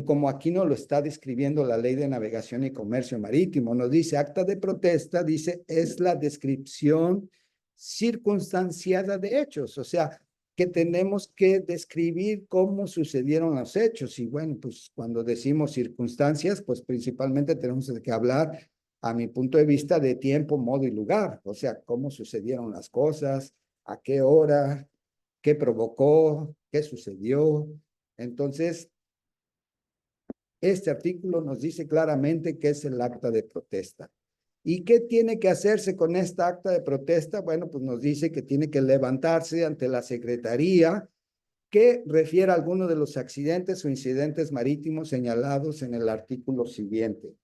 como aquí nos lo está describiendo la Ley de Navegación y Comercio Marítimo. Nos dice, acta de protesta, dice, es la descripción circunstanciada de hechos. O sea, que tenemos que describir cómo sucedieron los hechos. Y bueno, pues cuando decimos circunstancias, pues principalmente tenemos que hablar, a mi punto de vista, de tiempo, modo y lugar. O sea, cómo sucedieron las cosas, a qué hora, qué provocó, qué sucedió. Entonces, este artículo nos dice claramente qué es el acta de protesta. ¿Y qué tiene que hacerse con esta acta de protesta? Bueno, pues nos dice que tiene que levantarse ante la Secretaría que refiere a alguno de los accidentes o incidentes marítimos señalados en el artículo siguiente.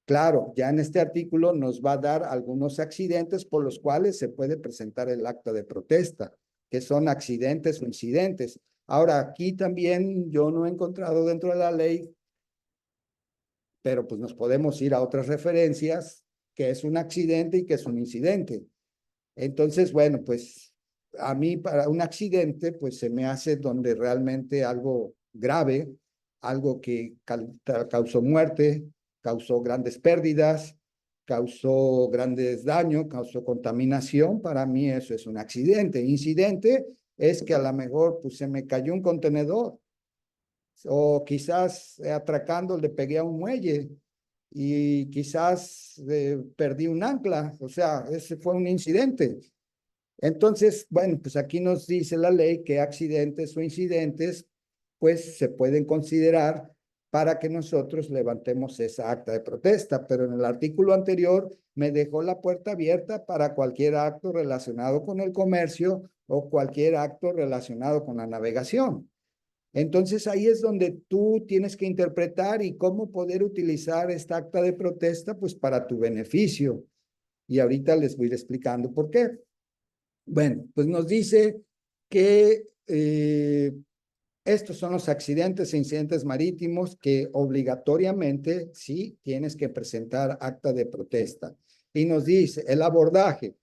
Claro, ya en este artículo nos va a dar algunos accidentes por los cuales se puede presentar el acta de protesta, que son accidentes o incidentes. Ahora, aquí también yo no he encontrado dentro de la ley, pero pues nos podemos ir a otras referencias, que es un accidente y que es un incidente. Entonces, bueno, pues a mí para un accidente, pues se me hace donde realmente algo grave, algo que causó muerte, causó grandes pérdidas, causó grandes daños, causó contaminación, para mí eso es un accidente. Incidente es que a lo mejor pues se me cayó un contenedor, o quizás atracando le pegué a un muelle y quizás perdí un ancla, o sea, ese fue un incidente. Entonces, bueno, pues aquí nos dice la ley que accidentes o incidentes, pues se pueden considerar para que nosotros levantemos esa acta de protesta, pero en el artículo anterior me dejó la puerta abierta para cualquier acto relacionado con el comercio o cualquier acto relacionado con la navegación. Entonces ahí es donde tú tienes que interpretar y cómo poder utilizar esta acta de protesta pues para tu beneficio. Y ahorita les voy a ir explicando por qué. Bueno, pues nos dice que estos son los accidentes e incidentes marítimos que obligatoriamente sí tienes que presentar acta de protesta. Y nos dice el abordaje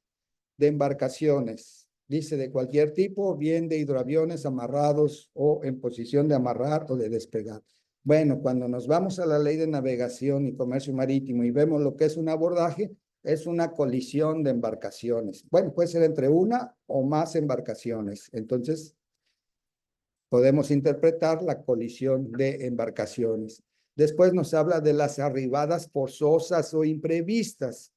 de embarcaciones. Dice de cualquier tipo, bien de hidroaviones amarrados o en posición de amarrar o de despegar. Bueno, cuando nos vamos a la Ley de Navegación y Comercio Marítimo y vemos lo que es un abordaje, es una colisión de embarcaciones. Bueno, puede ser entre una o más embarcaciones. Entonces, podemos interpretar la colisión de embarcaciones. Después nos habla de las arribadas forzosas o imprevistas.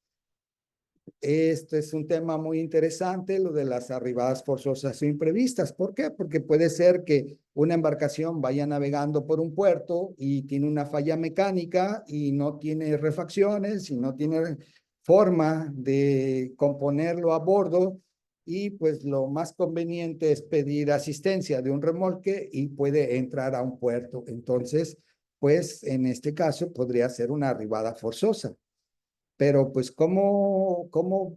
Este es un tema muy interesante, lo de las arribadas forzosas o imprevistas. ¿Por qué? Porque puede ser que una embarcación vaya navegando por un puerto y tiene una falla mecánica y no tiene refacciones y no tiene forma de componerlo a bordo, y pues lo más conveniente es pedir asistencia de un remolque y puede entrar a un puerto. Entonces, pues en este caso podría ser una arribada forzosa. Pero pues, ¿cómo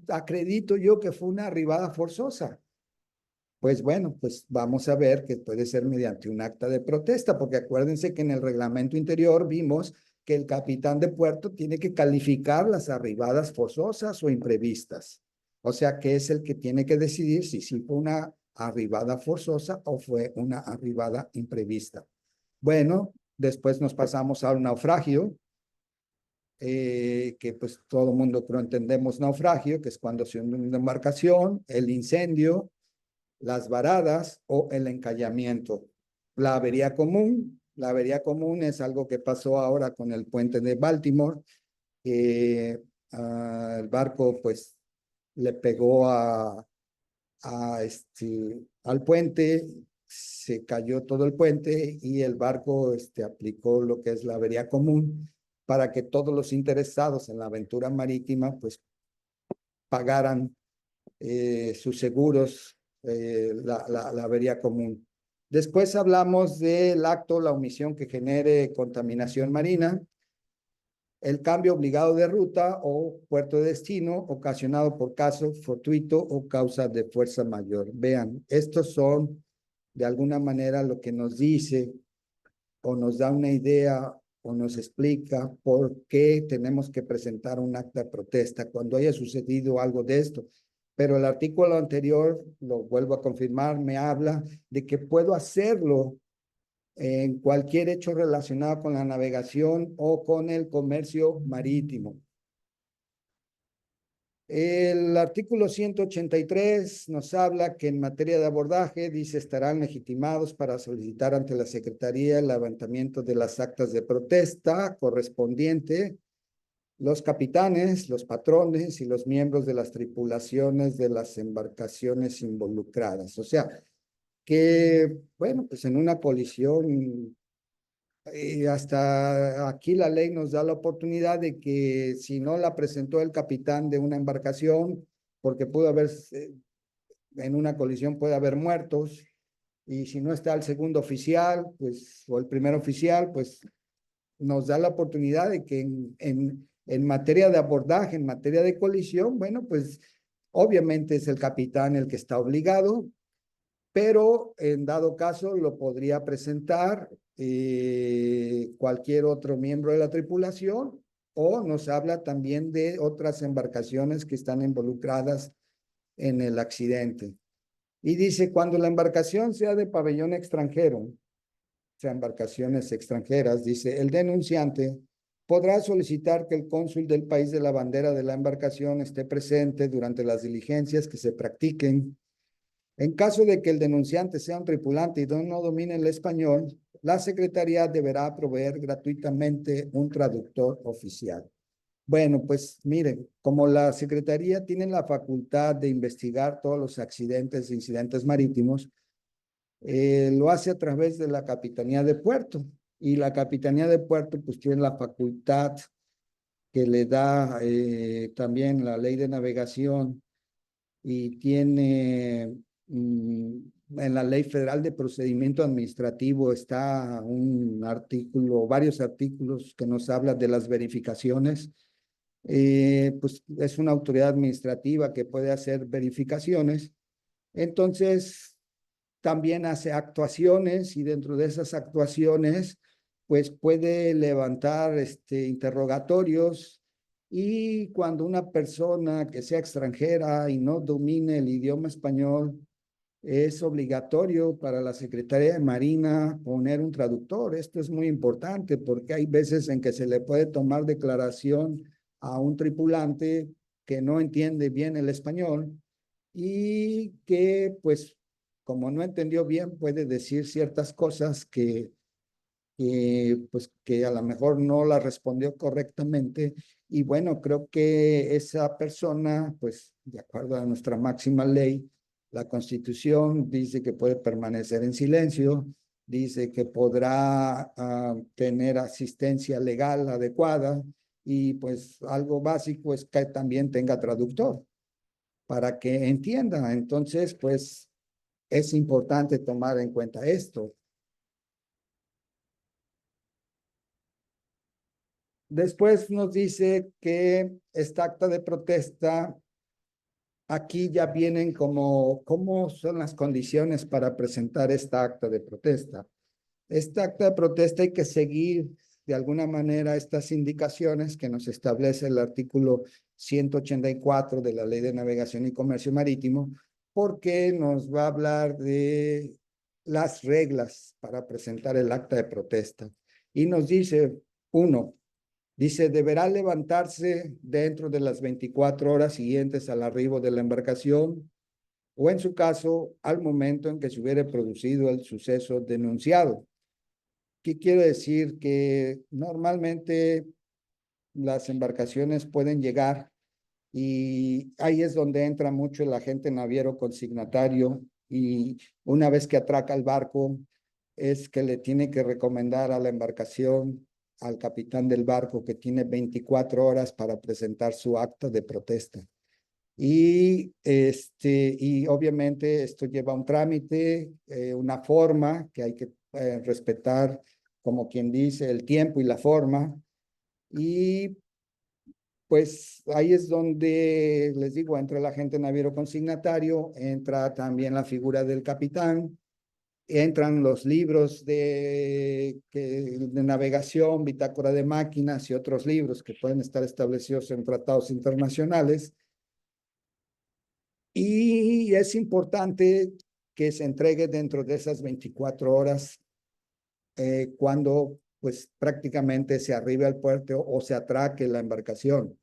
acredito yo que fue una arribada forzosa? Pues bueno, pues vamos a ver que puede ser mediante un acta de protesta, porque acuérdense que en el reglamento interior vimos que el capitán de puerto tiene que calificar las arribadas forzosas o imprevistas. O sea, que es el que tiene que decidir si sí fue una arribada forzosa o fue una arribada imprevista. Bueno, después nos pasamos al naufragio, que pues todo el mundo creo entendemos naufragio, que es cuando se hunde una embarcación, el incendio, las varadas o el encallamiento. La avería común es algo que pasó ahora con el puente de Baltimore. El barco pues le pegó al puente, se cayó todo el puente y el barco aplicó lo que es la avería común para que todos los interesados en la aventura marítima pues pagaran sus seguros, la avería común. Después hablamos del acto, la omisión que genere contaminación marina, el cambio obligado de ruta o puerto de destino ocasionado por caso fortuito o causa de fuerza mayor. Vean, estos son de alguna manera lo que nos dice o nos da una idea o nos explica por qué tenemos que presentar un acta de protesta cuando haya sucedido algo de esto. Pero el artículo anterior, lo vuelvo a confirmar, me habla de que puedo hacerlo en cualquier hecho relacionado con la navegación o con el comercio marítimo. El artículo 183 nos habla que en materia de abordaje, dice, estarán legitimados para solicitar ante la Secretaría el levantamiento de las actas de protesta correspondiente los capitanes, los patrones y los miembros de las tripulaciones de las embarcaciones involucradas. O sea, que, bueno, pues en una colisión, hasta aquí la ley nos da la oportunidad de que si no la presentó el capitán de una embarcación, porque pudo haber, en una colisión puede haber muertos, y si no está el segundo oficial, pues, o el primer oficial, pues nos da la oportunidad de que en materia de abordaje, en materia de colisión, bueno, pues obviamente es el capitán el que está obligado, pero en dado caso lo podría presentar cualquier otro miembro de la tripulación, o nos habla también de otras embarcaciones que están involucradas en el accidente. Y dice, cuando la embarcación sea de pabellón extranjero, o sea, embarcaciones extranjeras, dice, el denunciante podrá solicitar que el cónsul del país de la bandera de la embarcación esté presente durante las diligencias que se practiquen. En caso de que el denunciante sea un tripulante y no domine el español, la Secretaría deberá proveer gratuitamente un traductor oficial. Bueno, pues miren, como la Secretaría tiene la facultad de investigar todos los accidentes e incidentes marítimos, lo hace a través de la Capitanía de Puerto, y la Capitanía de Puerto pues tiene la facultad que le da también la Ley de Navegación, y tiene en la Ley Federal de Procedimiento Administrativo está un artículo, varios artículos que nos hablan de las verificaciones. Pues es una autoridad administrativa que puede hacer verificaciones. Entonces, también hace actuaciones, y dentro de esas actuaciones, pues puede levantar interrogatorios, y cuando una persona que sea extranjera y no domine el idioma español, es obligatorio para la Secretaría de Marina poner un traductor. Esto es muy importante porque hay veces en que se le puede tomar declaración a un tripulante que no entiende bien el español y que, pues, como no entendió bien, puede decir ciertas cosas que pues que a lo mejor no la respondió correctamente. Y bueno, creo que esa persona, pues de acuerdo a nuestra máxima ley, la Constitución dice que puede permanecer en silencio, dice que podrá tener asistencia legal adecuada y pues algo básico es que también tenga traductor para que entienda. Entonces, pues es importante tomar en cuenta esto. Después nos dice que esta acta de protesta, aquí ya vienen cómo son las condiciones para presentar esta acta de protesta. Esta acta de protesta hay que seguir de alguna manera estas indicaciones que nos establece el artículo 184 de la Ley de Navegación y Comercio Marítimo, porque nos va a hablar de las reglas para presentar el acta de protesta. Y nos dice, uno, dice, deberá levantarse dentro de las 24 horas siguientes al arribo de la embarcación o en su caso, al momento en que se hubiere producido el suceso denunciado. ¿Qué quiere decir? Que normalmente las embarcaciones pueden llegar y ahí es donde entra mucho el agente naviero consignatario y una vez que atraca el barco es que le tiene que recomendar a la embarcación, al capitán del barco, que tiene 24 horas para presentar su acta de protesta. Y obviamente esto lleva un trámite, una forma que hay que respetar, como quien dice, el tiempo y la forma. Y pues ahí es donde, les digo, entra el agente naviero consignatario, entra también la figura del capitán, entran los libros de navegación, bitácora de máquinas y otros libros que pueden estar establecidos en tratados internacionales. Y es importante que se entregue dentro de esas 24 horas cuando pues prácticamente se arribe al puerto o se atraque la embarcación.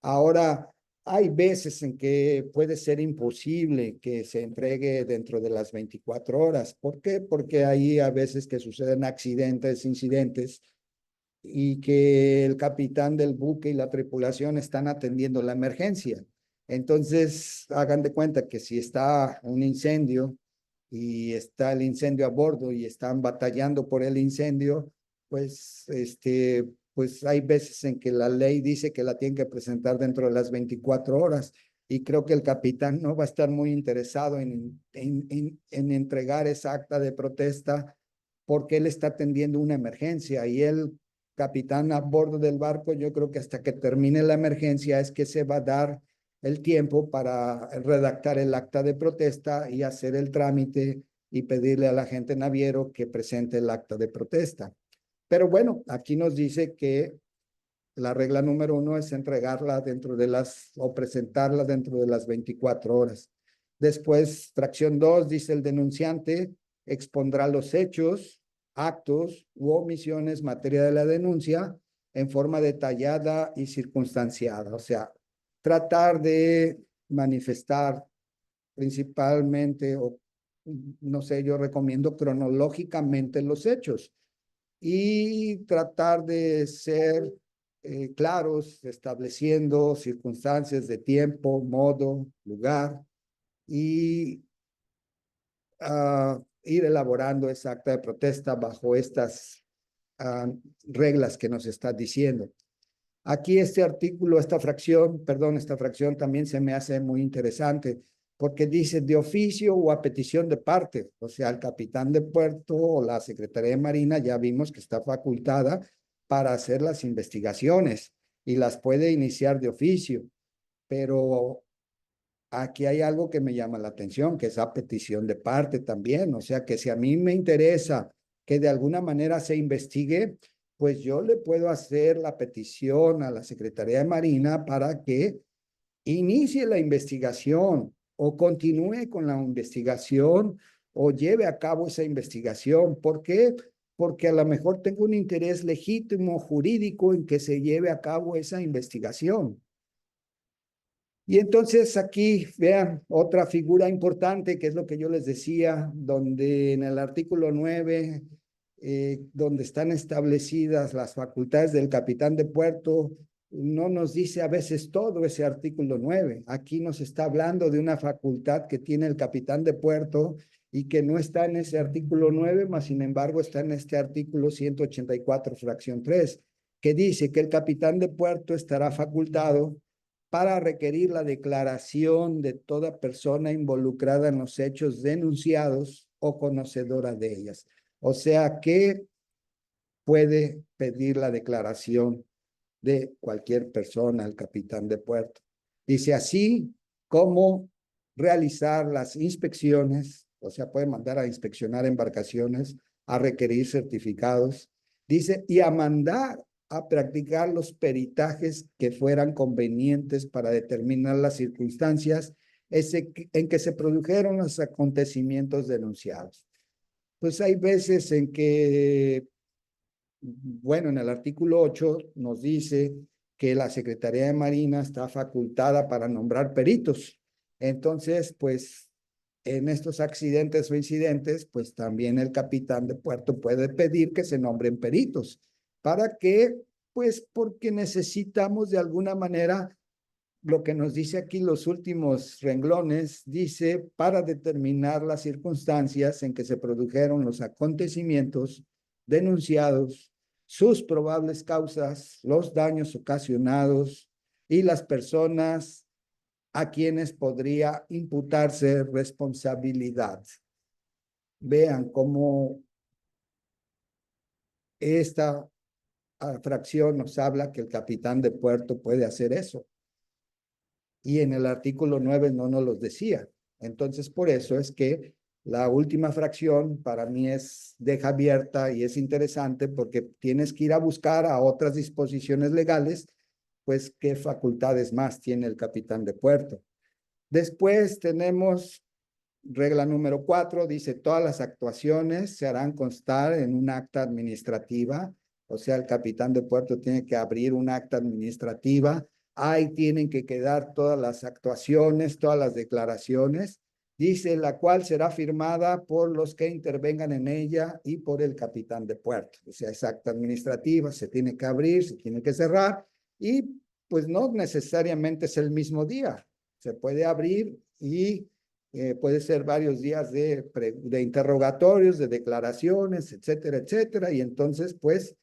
Ahora, hay veces en que puede ser imposible que se entregue dentro de las 24 horas. ¿Por qué? Porque hay a veces que suceden accidentes, incidentes, y que el capitán del buque y la tripulación están atendiendo la emergencia. Entonces, hagan de cuenta que si está un incendio y está el incendio a bordo y están batallando por el incendio, pues, pues hay veces en que la ley dice que la tienen que presentar dentro de las 24 horas. Y creo que el capitán no va a estar muy interesado en entregar esa acta de protesta porque él está atendiendo una emergencia y él, capitán a bordo del barco, yo creo que hasta que termine la emergencia es que se va a dar el tiempo para redactar el acta de protesta y hacer el trámite y pedirle al agente naviero que presente el acta de protesta. Pero bueno, aquí nos dice que la regla número 1 es entregarla dentro de o presentarla dentro de las 24 horas. Después, fracción 2, dice el denunciante expondrá los hechos, actos u omisiones materia de la denuncia en forma detallada y circunstanciada. O sea, tratar de manifestar principalmente, o no sé, yo recomiendo cronológicamente los hechos y tratar de ser claros, estableciendo circunstancias de tiempo, modo, lugar y ir elaborando esa acta de protesta bajo estas reglas que nos está diciendo. Aquí este artículo, esta fracción también se me hace muy interesante porque dice de oficio o a petición de parte, o sea, el capitán de puerto o la Secretaría de Marina ya vimos que está facultada para hacer las investigaciones y las puede iniciar de oficio, pero aquí hay algo que me llama la atención, que es a petición de parte también, o sea, que si a mí me interesa que de alguna manera se investigue, pues yo le puedo hacer la petición a la Secretaría de Marina para que inicie la investigación o continúe con la investigación o lleve a cabo esa investigación. ¿Por qué? Porque a lo mejor tengo un interés legítimo jurídico en que se lleve a cabo esa investigación. Y entonces aquí vean otra figura importante, que es lo que yo les decía, donde en el artículo 9 donde están establecidas las facultades del capitán de puerto, no nos dice a veces todo ese artículo 9. Aquí nos está hablando de una facultad que tiene el capitán de puerto y que no está en ese artículo 9, mas sin embargo está en este artículo 184, fracción 3, que dice que el capitán de puerto estará facultado para requerir la declaración de toda persona involucrada en los hechos denunciados o conocedora de ellas. O sea que puede pedir la declaración de cualquier persona al capitán de puerto. Dice así como realizar las inspecciones, o sea, puede mandar a inspeccionar embarcaciones, a requerir certificados, dice, y a mandar a practicar los peritajes que fueran convenientes para determinar las circunstancias en que se produjeron los acontecimientos denunciados. Pues hay veces en que, bueno, en el artículo 8 nos dice que la Secretaría de Marina está facultada para nombrar peritos. Entonces, pues, en estos accidentes o incidentes, pues también el capitán de puerto puede pedir que se nombren peritos. ¿Para qué? Pues porque necesitamos de alguna manera, lo que nos dice aquí los últimos renglones, dice, para determinar las circunstancias en que se produjeron los acontecimientos denunciados, sus probables causas, los daños ocasionados y las personas a quienes podría imputarse responsabilidad. Vean cómo esta fracción nos habla que el capitán de puerto puede hacer eso. Y en el artículo 9 no nos los decía. Entonces, por eso es que la última fracción para mí deja abierta y es interesante porque tienes que ir a buscar a otras disposiciones legales, pues qué facultades más tiene el capitán de puerto. Después tenemos regla número 4, dice todas las actuaciones se harán constar en un acta administrativa, o sea, el capitán de puerto tiene que abrir un acta administrativa, ahí tienen que quedar todas las actuaciones, todas las declaraciones, dice la cual será firmada por los que intervengan en ella y por el capitán de puerto, o sea, es acta administrativa, se tiene que abrir, se tiene que cerrar y pues no necesariamente es el mismo día, se puede abrir y puede ser varios días de interrogatorios, de declaraciones, etcétera, etcétera, y entonces, pues,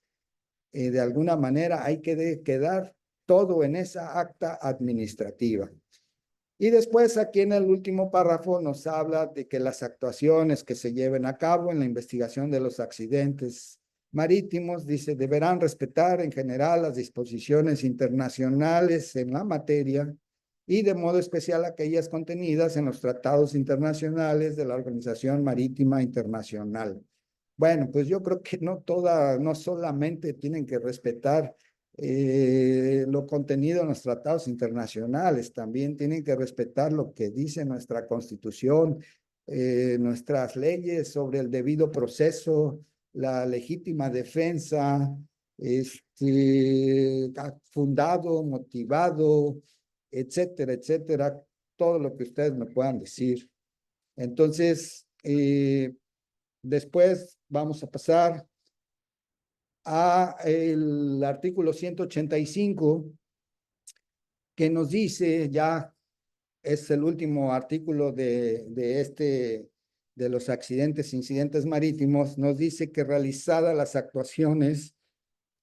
de alguna manera hay que quedar todo en esa acta administrativa. Y después aquí en el último párrafo nos habla de que las actuaciones que se lleven a cabo en la investigación de los accidentes marítimos, dice, deberán respetar en general las disposiciones internacionales en la materia y de modo especial aquellas contenidas en los tratados internacionales de la Organización Marítima Internacional. Bueno, pues yo creo que no solamente tienen que respetar lo contenido en los tratados internacionales, también tienen que respetar lo que dice nuestra Constitución, nuestras leyes sobre el debido proceso, la legítima defensa, fundado, motivado, etcétera, etcétera, todo lo que ustedes me puedan decir. Entonces, después vamos a pasar a el artículo 185, que nos dice, ya es el último artículo de los accidentes, incidentes marítimos, nos dice que realizadas las actuaciones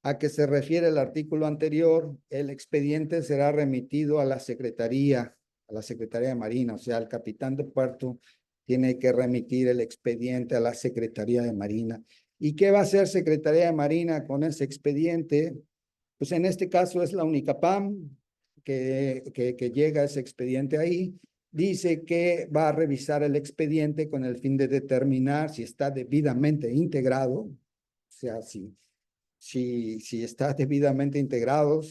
a que se refiere el artículo anterior, el expediente será remitido a la Secretaría de Marina, o sea, el capitán de puerto tiene que remitir el expediente a la Secretaría de Marina. ¿Y qué va a hacer Secretaría de Marina con ese expediente? Pues en este caso es la UNICAPAM que llega ese expediente ahí. Dice que va a revisar el expediente con el fin de determinar si está debidamente integrado, o sea, si está debidamente integrado,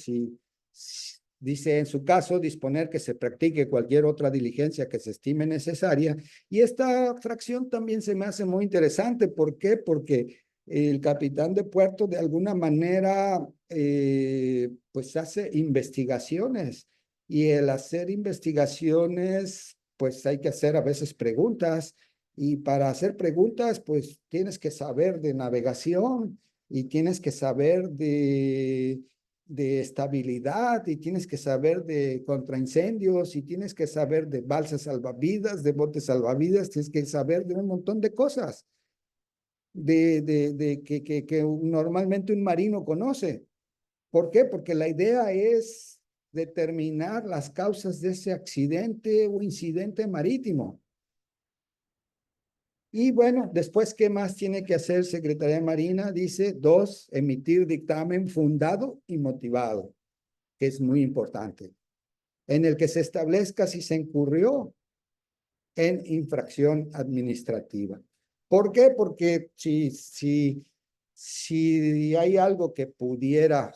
dice en su caso disponer que se practique cualquier otra diligencia que se estime necesaria. Y esta fracción también se me hace muy interesante. ¿Por qué? Porque el capitán de puerto de alguna manera pues hace investigaciones y el hacer investigaciones pues hay que hacer a veces preguntas Y para hacer preguntas, pues tienes que saber de navegación y tienes que saber de estabilidad y tienes que saber de contraincendios y tienes que saber de balsas salvavidas, de botes salvavidas, tienes que saber de un montón de cosas que normalmente un marino conoce. ¿Por qué? Porque la idea es determinar las causas de ese accidente o incidente marítimo. Y bueno, después, ¿qué más tiene que hacer Secretaría de Marina? Dice, 2, emitir dictamen fundado y motivado, que es muy importante, en el que se establezca si se incurrió en infracción administrativa. ¿Por qué? Porque si hay algo que pudiera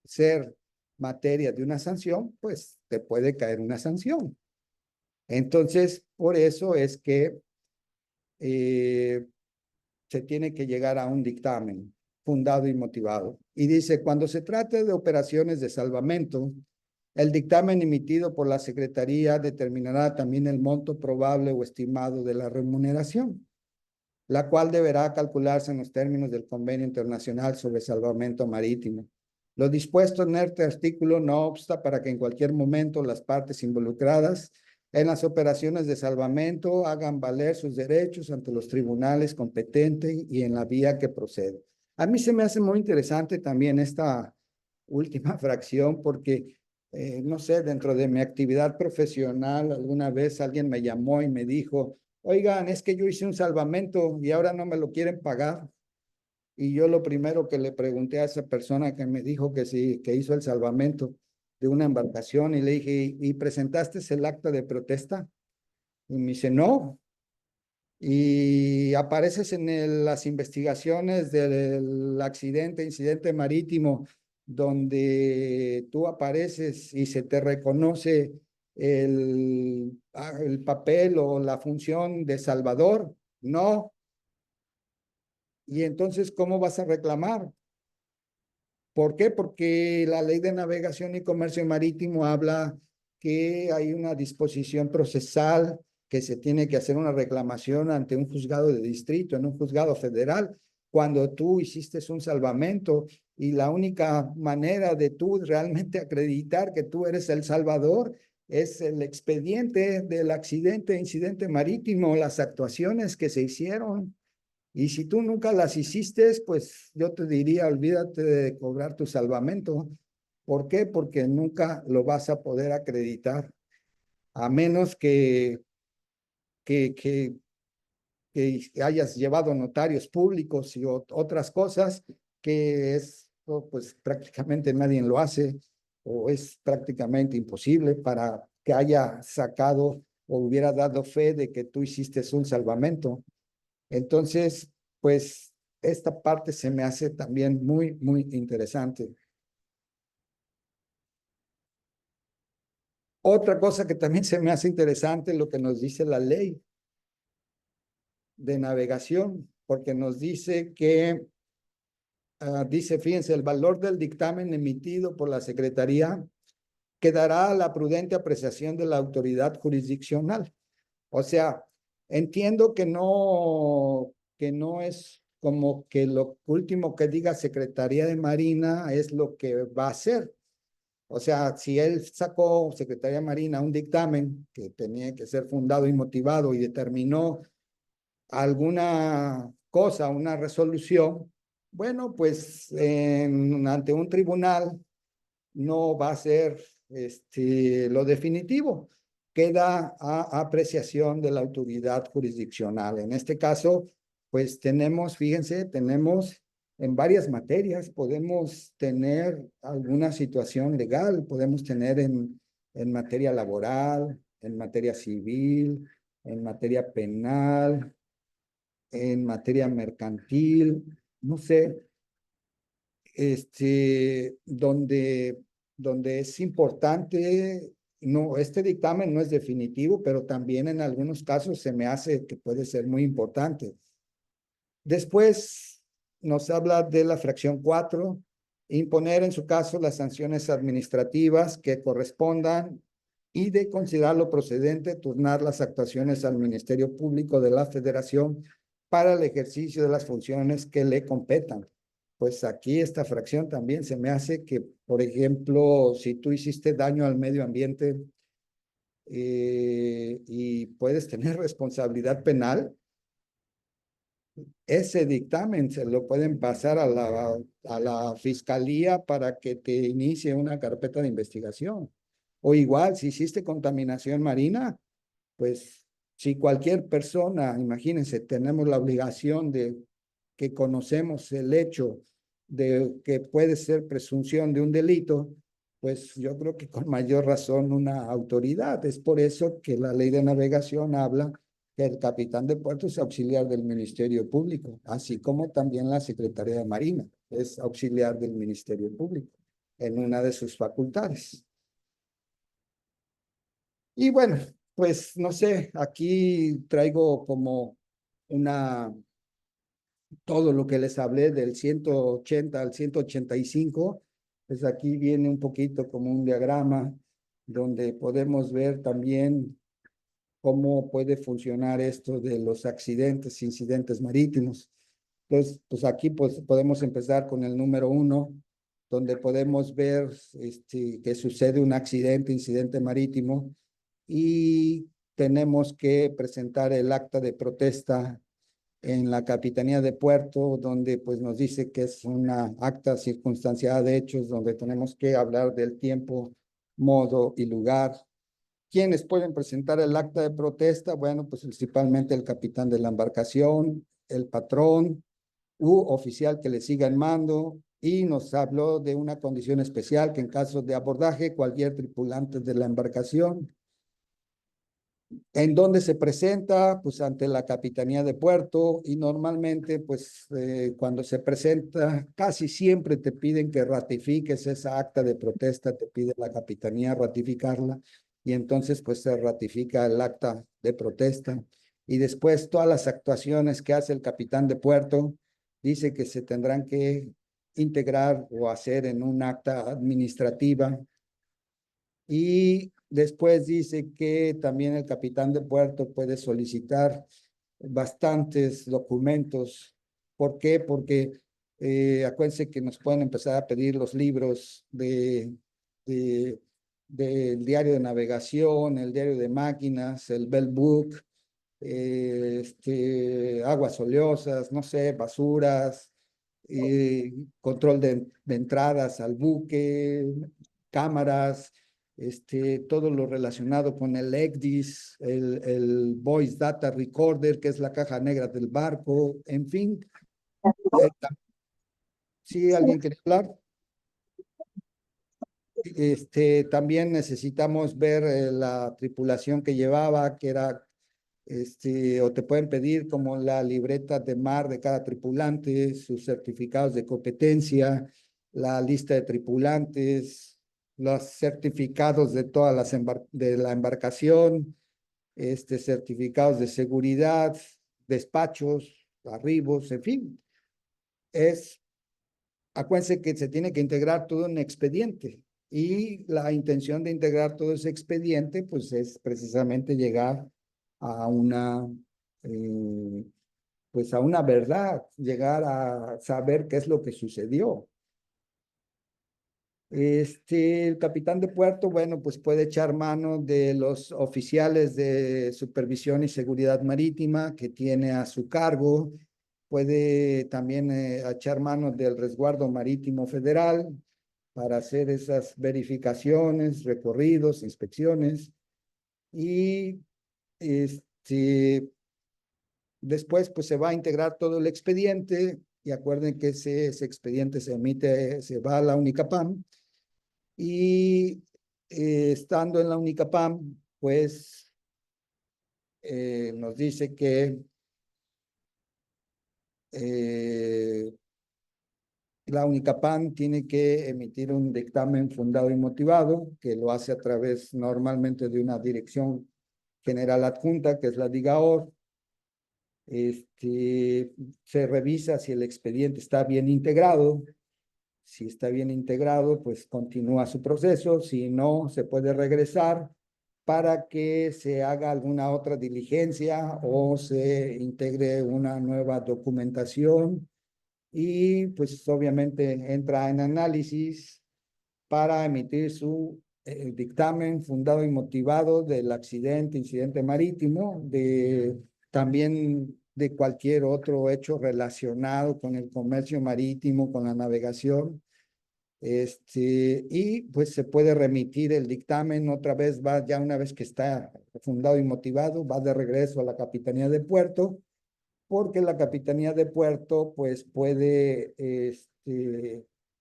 ser materia de una sanción, pues te puede caer una sanción. Entonces, por eso es que se tiene que llegar a un dictamen fundado y motivado. Y dice, cuando se trate de operaciones de salvamento, el dictamen emitido por la Secretaría determinará también el monto probable o estimado de la remuneración, la cual deberá calcularse en los términos del Convenio Internacional sobre Salvamento Marítimo. Lo dispuesto en este artículo no obsta para que en cualquier momento las partes involucradas en las operaciones de salvamento hagan valer sus derechos ante los tribunales competentes y en la vía que procede. A mí se me hace muy interesante también esta última fracción porque, no sé, dentro de mi actividad profesional, alguna vez alguien me llamó y me dijo, oigan, es que yo hice un salvamento y ahora no me lo quieren pagar. Y yo lo primero que le pregunté a esa persona que me dijo que sí, que hizo el salvamento de una embarcación y le dije, ¿y presentaste el acta de protesta? Y me dice, no. Y apareces en las investigaciones del accidente, incidente marítimo, donde tú apareces y se te reconoce el papel o la función de salvador. No. Y entonces, ¿cómo vas a reclamar? ¿Por qué? Porque la Ley de Navegación y Comercio Marítimo habla que hay una disposición procesal que se tiene que hacer una reclamación ante un juzgado de distrito, en un juzgado federal, cuando tú hiciste un salvamento y la única manera de tú realmente acreditar que tú eres el salvador es el expediente del accidente, incidente marítimo, las actuaciones que se hicieron. Y si tú nunca las hiciste, pues yo te diría, olvídate de cobrar tu salvamento. ¿Por qué? Porque nunca lo vas a poder acreditar, a menos que, que, que hayas llevado notarios públicos y otras cosas, que es, pues prácticamente nadie lo hace, o es prácticamente imposible para que haya sacado o hubiera dado fe de que tú hiciste un salvamento. Entonces, pues esta parte se me hace también muy, muy interesante. Otra cosa que también se me hace interesante es lo que nos dice la ley de navegación, porque nos dice que, dice, fíjense, el valor del dictamen emitido por la Secretaría quedará a la prudente apreciación de la autoridad jurisdiccional. O sea, entiendo que no es como que lo último que diga Secretaría de Marina es lo que va a hacer. O sea, si él sacó, Secretaría de Marina, un dictamen que tenía que ser fundado y motivado y determinó alguna cosa, una resolución, bueno, pues ante un tribunal no va a ser lo definitivo, queda a apreciación de la autoridad jurisdiccional. En este caso, pues tenemos, fíjense, tenemos en varias materias, podemos tener alguna situación legal, podemos tener en materia laboral, en materia civil, en materia penal, en materia mercantil, no sé, donde es importante, no, este dictamen no es definitivo, pero también en algunos casos se me hace que puede ser muy importante. Después nos habla de la fracción 4, imponer en su caso las sanciones administrativas que correspondan y de considerarlo procedente turnar las actuaciones al Ministerio Público de la Federación para el ejercicio de las funciones que le competan. Pues aquí esta fracción también se me hace que, por ejemplo, si tú hiciste daño al medio ambiente y puedes tener responsabilidad penal, ese dictamen se lo pueden pasar a la fiscalía para que te inicie una carpeta de investigación. O igual, si hiciste contaminación marina, pues si cualquier persona, imagínense, tenemos la obligación de que conocemos el hecho de que puede ser presunción de un delito, pues yo creo que con mayor razón una autoridad. Es por eso que la ley de navegación habla que el capitán de puerto es auxiliar del Ministerio Público, así como también la Secretaría de Marina es auxiliar del Ministerio Público en una de sus facultades. Y bueno, pues no sé, aquí traigo como todo lo que les hablé del 180 al 185, pues aquí viene un poquito como un diagrama donde podemos ver también cómo puede funcionar esto de los accidentes, incidentes marítimos. Entonces, pues aquí pues, podemos empezar con el número 1, donde podemos ver que sucede un accidente, incidente marítimo, y tenemos que presentar el acta de protesta en la Capitanía de Puerto, donde pues nos dice que es una acta circunstanciada de hechos, donde tenemos que hablar del tiempo, modo y lugar. ¿Quiénes pueden presentar el acta de protesta? Bueno, pues principalmente el capitán de la embarcación, el patrón u oficial que le siga en mando, y nos habló de una condición especial que en caso de abordaje, cualquier tripulante de la embarcación. ¿En dónde se presenta? Pues ante la Capitanía de Puerto, y normalmente pues cuando se presenta casi siempre te piden que ratifiques esa acta de protesta, te pide la Capitanía ratificarla, y entonces pues se ratifica el acta de protesta, y después todas las actuaciones que hace el capitán de Puerto dice que se tendrán que integrar o hacer en un acta administrativa. Y después dice que también el capitán de puerto puede solicitar bastantes documentos. ¿Por qué? Porque acuérdense que nos pueden empezar a pedir los libros de, del diario de navegación, el diario de máquinas, el bell book, aguas oleosas, no sé, basuras, control de entradas al buque, cámaras, todo lo relacionado con el ECDIS, el Voice Data Recorder, que es la caja negra del barco, en fin. ¿Sí alguien quiere hablar? También necesitamos ver la tripulación que llevaba, que era, o te pueden pedir como la libreta de mar de cada tripulante, sus certificados de competencia, la lista de tripulantes, los certificados de todas de la embarcación, certificados de seguridad, despachos, arribos, en fin. Acuérdense que se tiene que integrar todo en expediente, y la intención de integrar todo ese expediente pues es precisamente llegar a pues a una verdad, llegar a saber qué es lo que sucedió. El capitán de puerto, bueno, pues puede echar mano de los oficiales de supervisión y seguridad marítima que tiene a su cargo. Puede también echar mano del resguardo marítimo federal para hacer esas verificaciones, recorridos, inspecciones. Y después pues se va a integrar todo el expediente, y acuerden que ese expediente se emite, se va a la UNICAPAM, y estando en la UNICAPAM, pues nos dice que la UNICAPAM tiene que emitir un dictamen fundado y motivado, que lo hace a través normalmente de una dirección general adjunta, que es la DIGAOR. Se revisa si el expediente está bien integrado. Si está bien integrado, pues continúa su proceso. Si no, se puede regresar para que se haga alguna otra diligencia o se integre una nueva documentación y pues obviamente entra en análisis para emitir su dictamen fundado y motivado del accidente, incidente marítimo, también de cualquier otro hecho relacionado con el comercio marítimo, con la navegación. Y pues se puede remitir el dictamen otra vez, va ya una vez que está fundado y motivado, va de regreso a la Capitanía de Puerto, porque la Capitanía de Puerto pues puede,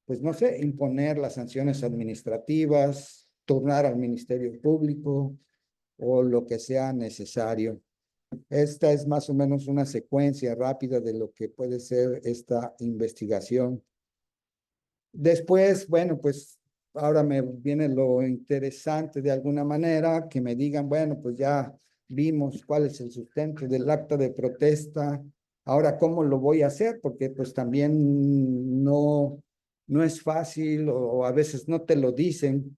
pues no sé, imponer las sanciones administrativas, turnar al Ministerio Público o lo que sea necesario. Esta es más o menos una secuencia rápida de lo que puede ser esta investigación. Después, bueno, pues ahora me viene lo interesante de alguna manera, que me digan, bueno, pues ya vimos cuál es el sustento del acta de protesta, ahora cómo lo voy a hacer, porque pues también no es fácil o a veces no te lo dicen.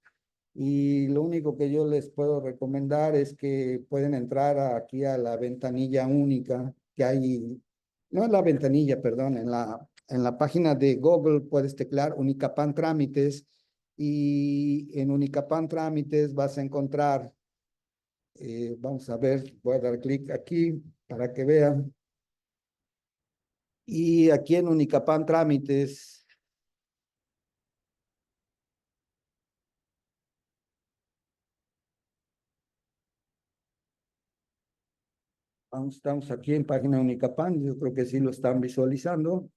Y lo único que yo les puedo recomendar es que pueden entrar aquí a la ventanilla única que hay, no en la ventanilla, perdón, en la página de Google puedes teclear Unicapan Trámites y en Unicapan Trámites vas a encontrar, vamos a ver, voy a dar clic aquí para que vean. Y aquí en Unicapan Trámites estamos aquí en página Unicapan, yo creo que sí lo están visualizando.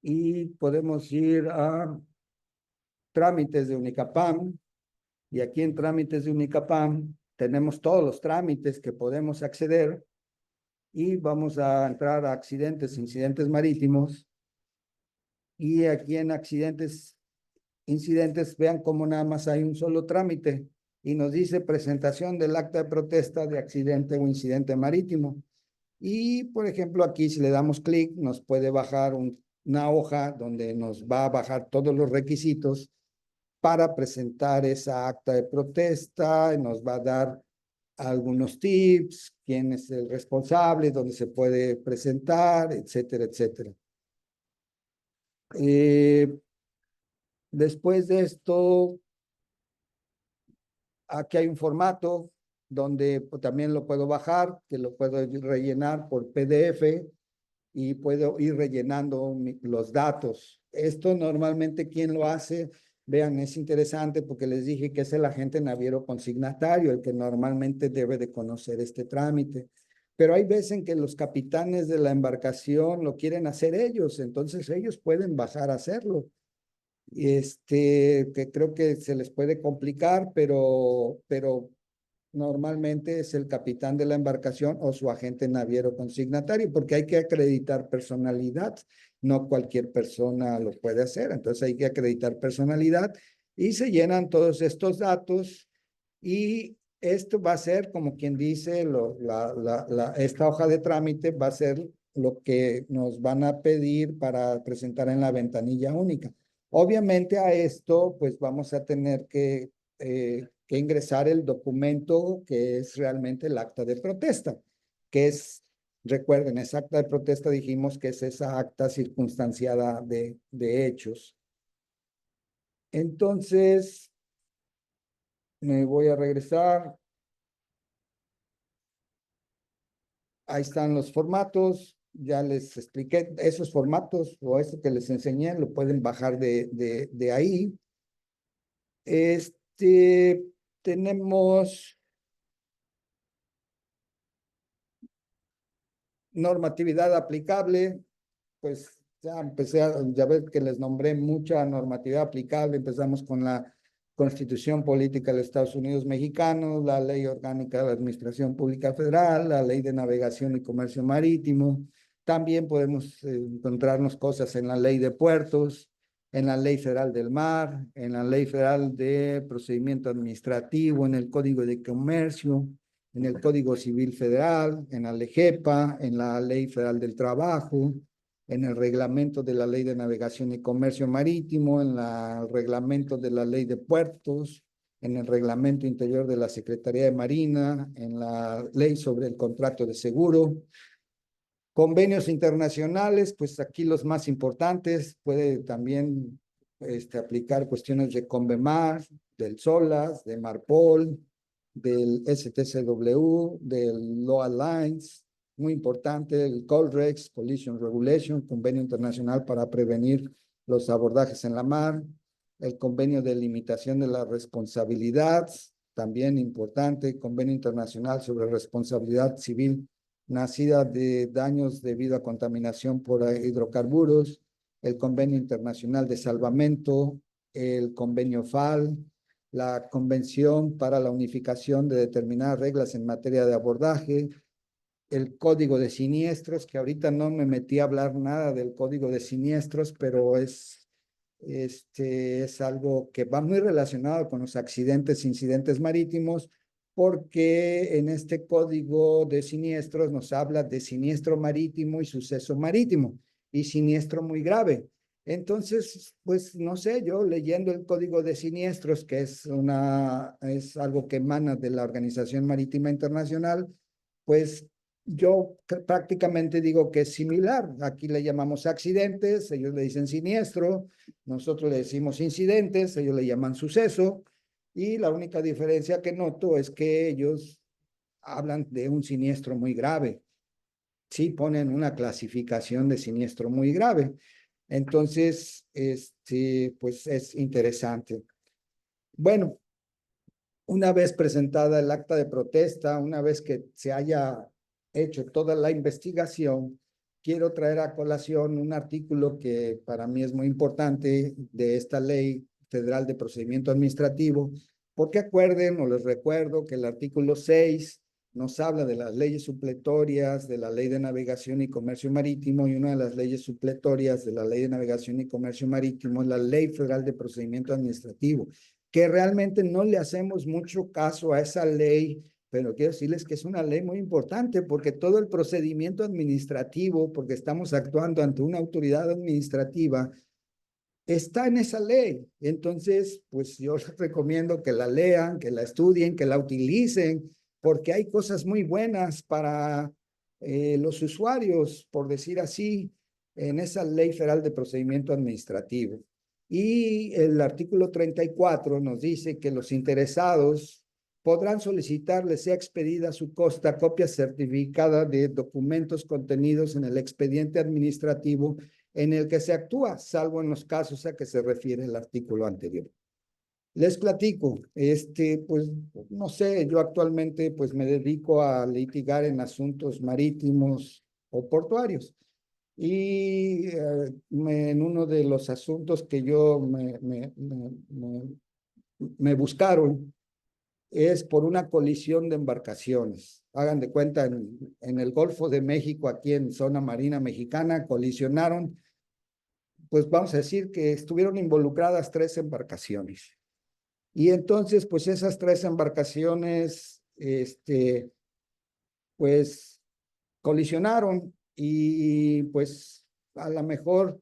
Y podemos ir a trámites de Unicapam. Y aquí en trámites de Unicapam tenemos todos los trámites que podemos acceder. Y vamos a entrar a accidentes, incidentes marítimos. Y aquí en accidentes, incidentes, vean cómo nada más hay un solo trámite. Y nos dice presentación del acta de protesta de accidente o incidente marítimo. Y, por ejemplo, aquí si le damos clic, nos puede bajar una hoja donde nos va a bajar todos los requisitos para presentar esa acta de protesta, nos va a dar algunos tips, quién es el responsable, dónde se puede presentar, etcétera, etcétera. Después de esto, aquí hay un formato donde también lo puedo bajar, que lo puedo rellenar por PDF y puedo ir rellenando los datos. Esto normalmente, ¿quién lo hace? Vean, es interesante porque les dije que es el agente naviero consignatario el que normalmente debe de conocer este trámite. Pero hay veces en que los capitanes de la embarcación lo quieren hacer ellos, entonces ellos pueden bajar a hacerlo. Que creo que se les puede complicar, pero normalmente es el capitán de la embarcación o su agente naviero consignatario, porque hay que acreditar personalidad, no cualquier persona lo puede hacer, entonces hay que acreditar personalidad y se llenan todos estos datos y esto va a ser, como quien dice, esta hoja de trámite va a ser lo que nos van a pedir para presentar en la ventanilla única. Obviamente a esto, pues vamos a tener que ingresar el documento que es realmente el acta de protesta, que es, recuerden, esa acta de protesta dijimos que es esa acta circunstanciada de hechos. Entonces, me voy a regresar. Ahí están los formatos. Ya les expliqué esos formatos o eso que les enseñé, lo pueden bajar de ahí. Tenemos normatividad aplicable, pues ya ya ves que les nombré mucha normatividad aplicable. Empezamos con la Constitución Política de los Estados Unidos Mexicanos, la Ley Orgánica de la Administración Pública Federal, la Ley de Navegación y Comercio Marítimo. También podemos encontrarnos cosas en la Ley de Puertos, en la Ley Federal del Mar, en la Ley Federal de Procedimiento Administrativo, en el Código de Comercio, en el Código Civil Federal, en la LEGEPA, en la Ley Federal del Trabajo, en el reglamento de la Ley de Navegación y Comercio Marítimo, en el reglamento de la Ley de Puertos, en el reglamento interior de la Secretaría de Marina, en la ley sobre el contrato de seguro. Convenios internacionales, pues aquí los más importantes, puede también aplicar cuestiones de CONVEMAR, del SOLAS, de MARPOL, del STCW, del Law Alliance, muy importante, el COLREX, Collision Regulation, Convenio Internacional para prevenir los abordajes en la mar, el Convenio de Limitación de la Responsabilidad, también importante, Convenio Internacional sobre Responsabilidad Civil nacida de daños debido a contaminación por hidrocarburos, el Convenio Internacional de Salvamento, el Convenio FAL, la Convención para la Unificación de determinadas reglas en materia de abordaje, el Código de Siniestros, que ahorita no me metí a hablar nada del Código de Siniestros, pero es algo que va muy relacionado con los accidentes, incidentes marítimos, porque en este código de siniestros nos habla de siniestro marítimo y suceso marítimo, y siniestro muy grave. Entonces, pues no sé, yo leyendo el código de siniestros, que es algo que emana de la Organización Marítima Internacional, pues yo prácticamente digo que es similar. Aquí le llamamos accidentes, ellos le dicen siniestro, nosotros le decimos incidentes, ellos le llaman suceso, y la única diferencia que noto es que ellos hablan de un siniestro muy grave. Sí ponen una clasificación de siniestro muy grave. Entonces, pues es interesante. Bueno, una vez presentada el acta de protesta, una vez que se haya hecho toda la investigación, quiero traer a colación un artículo que para mí es muy importante de esta Ley Federal de Procedimiento Administrativo, porque acuerden o les recuerdo que el artículo 6 nos habla de las leyes supletorias de la Ley de Navegación y Comercio Marítimo, y una de las leyes supletorias de la Ley de Navegación y Comercio Marítimo es la Ley Federal de Procedimiento Administrativo, que realmente no le hacemos mucho caso a esa ley, pero quiero decirles que es una ley muy importante porque todo el procedimiento administrativo, porque estamos actuando ante una autoridad administrativa, está en esa ley. Entonces, pues yo les recomiendo que la lean, que la estudien, que la utilicen, porque hay cosas muy buenas para los usuarios, por decir así, en esa Ley Federal de Procedimiento Administrativo. Y el artículo 34 nos dice que los interesados podrán solicitarle sea expedida a su costa copia certificada de documentos contenidos en el expediente administrativo en el que se actúa, salvo en los casos a que se refiere el artículo anterior. Les platico, pues no sé, yo actualmente pues me dedico a litigar en asuntos marítimos o portuarios. Y en uno de los asuntos que yo me buscaron es por una colisión de embarcaciones. Hagan de cuenta, en el Golfo de México, aquí en zona marina mexicana, colisionaron, pues vamos a decir que estuvieron involucradas 3 embarcaciones. Y entonces, pues esas 3 embarcaciones, pues colisionaron, y pues a lo mejor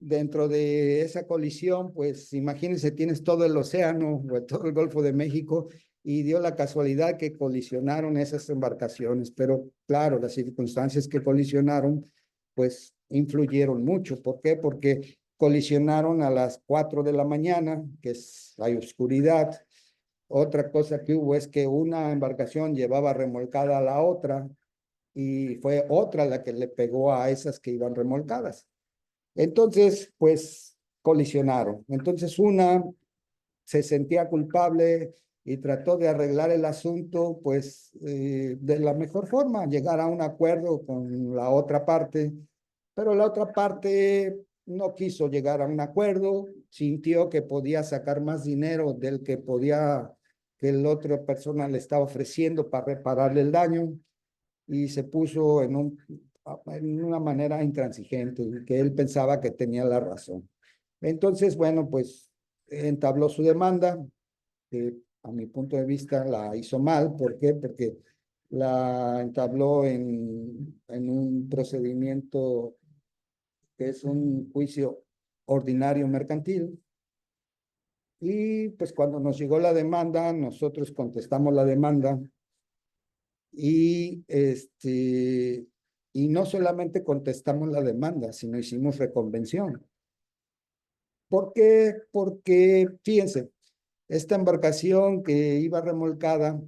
dentro de esa colisión, pues imagínense, tienes todo el océano o todo el Golfo de México, y dio la casualidad que colisionaron esas embarcaciones, pero claro, las circunstancias que colisionaron, pues influyeron mucho. ¿Por qué? Porque colisionaron a las 4 de la mañana, que hay oscuridad. Otra cosa que hubo es que una embarcación llevaba remolcada a la otra, y fue otra la que le pegó a esas que iban remolcadas. Entonces, pues colisionaron. Entonces una se sentía culpable y trató de arreglar el asunto, pues de la mejor forma, llegar a un acuerdo con la otra parte, pero la otra parte no quiso llegar a un acuerdo, sintió que podía sacar más dinero del que que la otra persona le estaba ofreciendo para repararle el daño, y se puso en una manera intransigente, que él pensaba que tenía la razón. Entonces, bueno, pues entabló su demanda, que a mi punto de vista la hizo mal. ¿Por qué? Porque la entabló en un procedimiento que es un juicio ordinario mercantil. Y pues cuando nos llegó la demanda, nosotros contestamos la demanda y y no solamente contestamos la demanda, sino hicimos reconvención. ¿Por qué? Porque, fíjense, esta embarcación que iba remolcada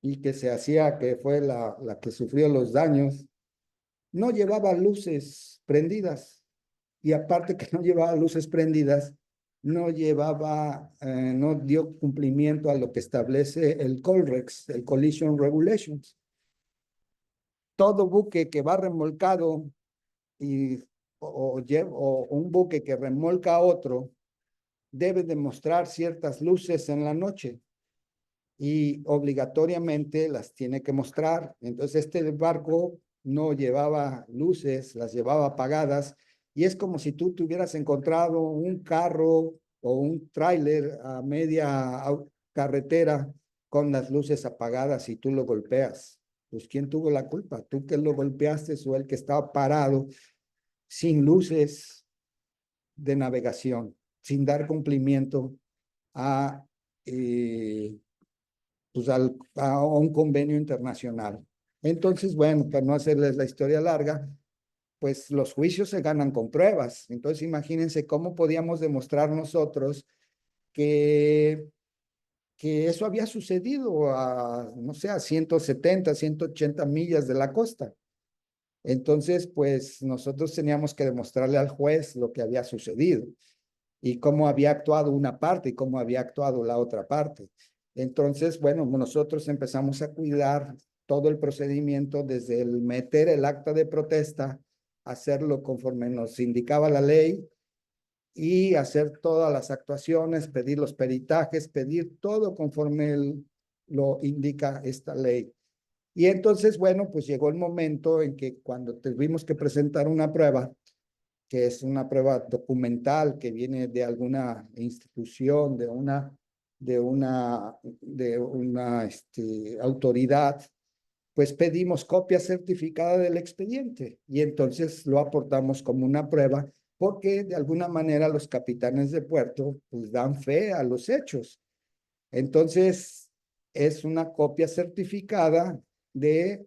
y que se hacía, que fue la que sufrió los daños, no llevaba luces prendidas. Y aparte que no llevaba luces prendidas, no no dio cumplimiento a lo que establece el Colrex, el Collision Regulations. Todo buque que va remolcado y, o un buque que remolca a otro debe demostrar ciertas luces en la noche y obligatoriamente las tiene que mostrar. Entonces este barco no llevaba luces, las llevaba apagadas y es como si tú tuvieras encontrado un carro o un tráiler a media carretera con las luces apagadas y tú lo golpeas. Pues ¿quién tuvo la culpa? ¿Tú que lo golpeaste o el que estaba parado sin luces de navegación, sin dar cumplimiento a, pues a un convenio internacional? Entonces, bueno, para no hacerles la historia larga, pues los juicios se ganan con pruebas. Entonces, imagínense cómo podíamos demostrar nosotros que, que eso había sucedido a, no sé, a 170, 180 millas de la costa. Entonces, pues nosotros teníamos que demostrarle al juez lo que había sucedido y cómo había actuado una parte y cómo había actuado la otra parte. Entonces, bueno, nosotros empezamos a cuidar todo el procedimiento desde el meter el acta de protesta, hacerlo conforme nos indicaba la ley y hacer todas las actuaciones, pedir los peritajes, pedir todo conforme lo indica esta ley. Y entonces, bueno, pues llegó el momento en que cuando tuvimos que presentar una prueba, que es una prueba documental que viene de alguna institución, de una autoridad, pues pedimos copia certificada del expediente y entonces lo aportamos como una prueba porque de alguna manera los capitanes de puerto pues dan fe a los hechos. Entonces es una copia certificada de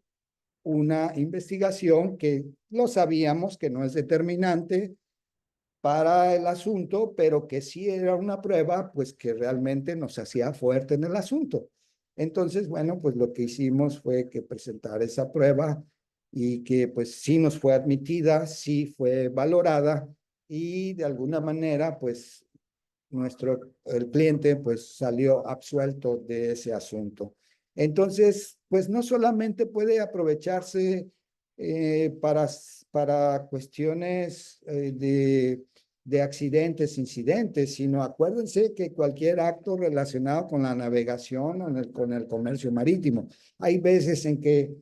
una investigación que lo sabíamos que no es determinante para el asunto, pero que sí era una prueba, pues que realmente nos hacía fuerte en el asunto. Entonces, bueno, pues lo que hicimos fue que presentar esa prueba y que pues sí nos fue admitida, sí fue valorada y de alguna manera pues el cliente pues salió absuelto de ese asunto. Entonces, pues no solamente puede aprovecharse para cuestiones de accidentes, incidentes, sino acuérdense que cualquier acto relacionado con la navegación o con el comercio marítimo. Hay veces en que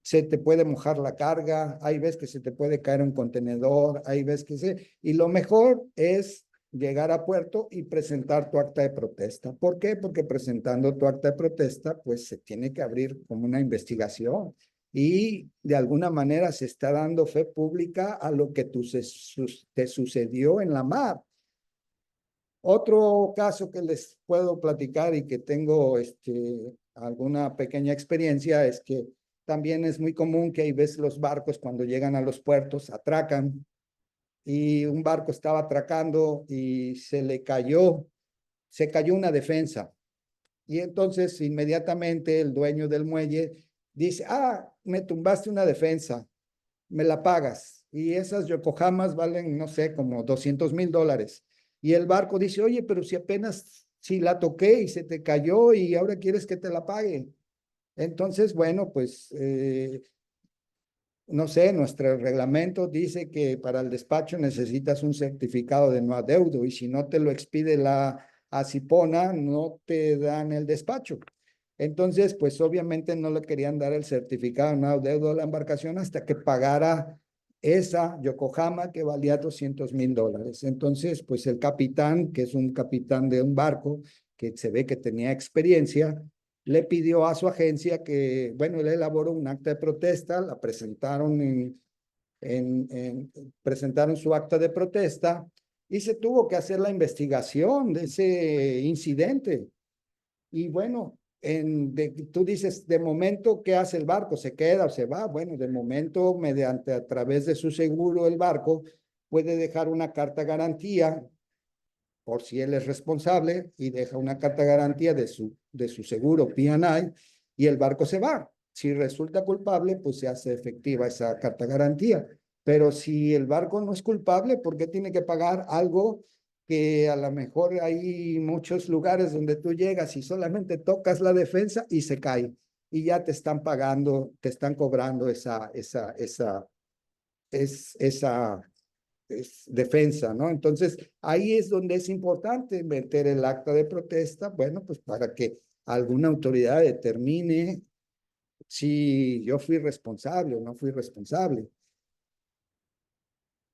se te puede mojar la carga, hay veces que se te puede caer un contenedor, hay veces que y lo mejor es llegar a puerto y presentar tu acta de protesta. ¿Por qué? Porque presentando tu acta de protesta, pues se tiene que abrir como una investigación y de alguna manera se está dando fe pública a lo que te sucedió en la mar. Otro caso que les puedo platicar y que tengo alguna pequeña experiencia es que también es muy común que hay veces los barcos cuando llegan a los puertos atracan y un barco estaba atracando y se cayó una defensa. Y entonces inmediatamente el dueño del muelle dice, me tumbaste una defensa, me la pagas. Y esas Yokohamas valen, no sé, como $200,000. Y el barco dice, oye, pero si la toqué y se te cayó y ahora quieres que te la pague. Entonces, bueno, pues no sé, nuestro reglamento dice que para el despacho necesitas un certificado de no adeudo y si no te lo expide la ACIPONA, no te dan el despacho. Entonces, pues obviamente no le querían dar el certificado de no adeudo a la embarcación hasta que pagara esa Yokohama que valía $200,000. Entonces, pues el capitán, que es un capitán de un barco, que se ve que tenía experiencia, le pidió a su agencia que, bueno, él elaboró un acta de protesta, la presentaron presentaron su acta de protesta y se tuvo que hacer la investigación de ese incidente. Y bueno, tú dices, de momento, ¿qué hace el barco? ¿Se queda o se va? Bueno, de momento, a través de su seguro, el barco puede dejar una carta garantía por si él es responsable y deja una carta garantía de su seguro P&I y el barco se va. Si resulta culpable, pues se hace efectiva esa carta garantía. Pero si el barco no es culpable, ¿por qué tiene que pagar algo que a lo mejor hay muchos lugares donde tú llegas y solamente tocas la defensa y se cae? Y ya te están pagando, te están cobrando esa defensa, ¿no? Entonces, ahí es donde es importante meter el acta de protesta, bueno, pues para que alguna autoridad determine si yo fui responsable o no fui responsable.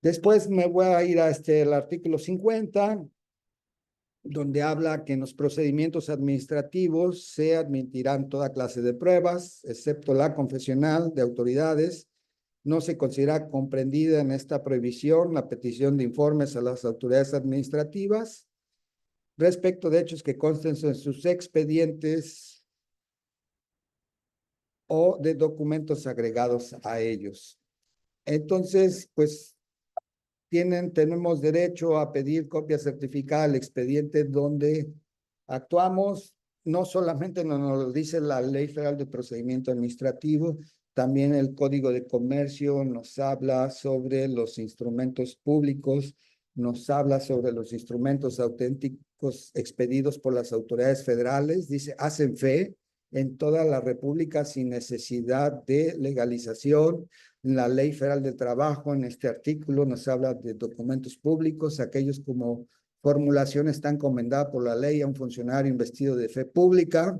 Después me voy a ir a el artículo 50, donde habla que en los procedimientos administrativos se admitirán toda clase de pruebas, excepto la confesional de autoridades. No se considera comprendida en esta prohibición la petición de informes a las autoridades administrativas respecto de hechos que consten en sus expedientes o de documentos agregados a ellos. Entonces, pues tenemos derecho a pedir copia certificada del expediente donde actuamos. No solamente nos lo dice la Ley Federal de Procedimiento Administrativo, también el Código de Comercio nos habla sobre los instrumentos públicos, nos habla sobre los instrumentos auténticos expedidos por las autoridades federales. Dice, hacen fe en toda la República sin necesidad de legalización. La Ley Federal del Trabajo, en este artículo, nos habla de documentos públicos, aquellos como formulación está encomendada por la ley a un funcionario investido de fe pública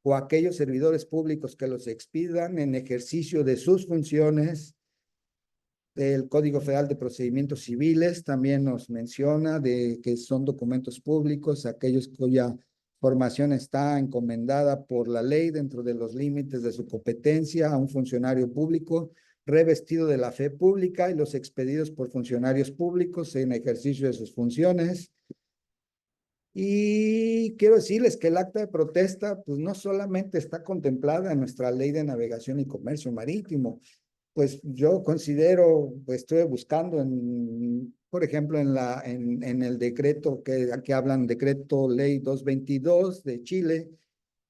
o aquellos servidores públicos que los expidan en ejercicio de sus funciones. El Código Federal de Procedimientos Civiles también nos menciona de que son documentos públicos, aquellos cuya formación está encomendada por la ley dentro de los límites de su competencia a un funcionario público revestido de la fe pública y los expedidos por funcionarios públicos en ejercicio de sus funciones. Y quiero decirles que el acta de protesta, pues no solamente está contemplada en nuestra Ley de Navegación y Comercio Marítimo, pues yo considero, pues estoy buscando por ejemplo, en el decreto que aquí hablan, decreto ley 222 de Chile,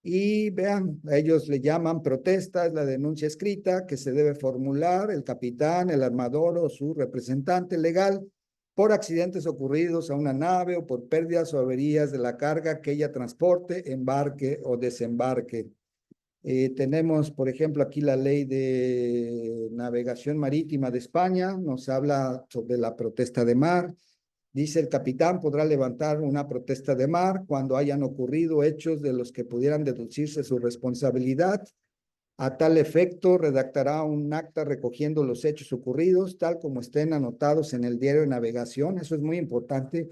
y vean, ellos le llaman protesta, es la denuncia escrita que se debe formular el capitán, el armador o su representante legal por accidentes ocurridos a una nave o por pérdidas o averías de la carga que ella transporte, embarque o desembarque. Tenemos, por ejemplo, aquí la Ley de Navegación Marítima de España, nos habla sobre la protesta de mar. Dice, el capitán podrá levantar una protesta de mar cuando hayan ocurrido hechos de los que pudieran deducirse su responsabilidad. A tal efecto, redactará un acta recogiendo los hechos ocurridos, tal como estén anotados en el diario de navegación. Eso es muy importante.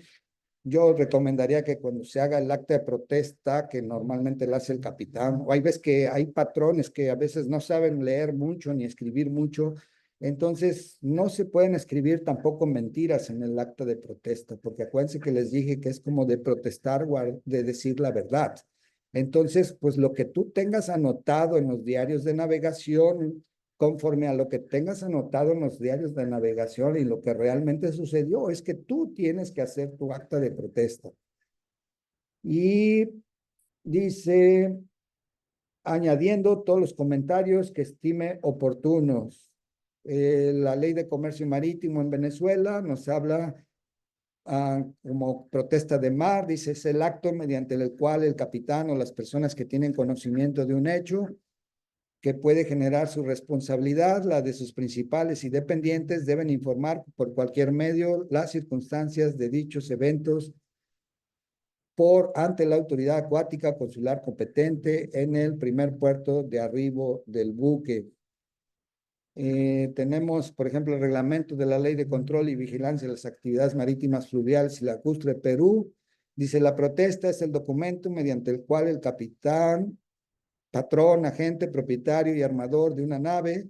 Yo recomendaría que cuando se haga el acta de protesta, que normalmente lo hace el capitán, o hay veces que hay patrones que a veces no saben leer mucho ni escribir mucho, entonces no se pueden escribir tampoco mentiras en el acta de protesta, porque acuérdense que les dije que es como de protestar o de decir la verdad. Entonces, pues lo que tú tengas anotado en los diarios de navegación, conforme a lo que tengas anotado en los diarios de navegación y lo que realmente sucedió, es que tú tienes que hacer tu acta de protesta. Y dice, añadiendo todos los comentarios que estime oportunos. La Ley de Comercio Marítimo en Venezuela nos habla como protesta de mar, dice, es el acto mediante el cual el capitán o las personas que tienen conocimiento de un hecho que puede generar su responsabilidad, la de sus principales y dependientes, deben informar por cualquier medio las circunstancias de dichos eventos ante la autoridad acuática consular competente en el primer puerto de arribo del buque. Tenemos, por ejemplo, el reglamento de la Ley de Control y Vigilancia de las Actividades Marítimas Fluviales y Lacustre de Perú. Dice, la protesta es el documento mediante el cual el capitán, patrón, agente, propietario y armador de una nave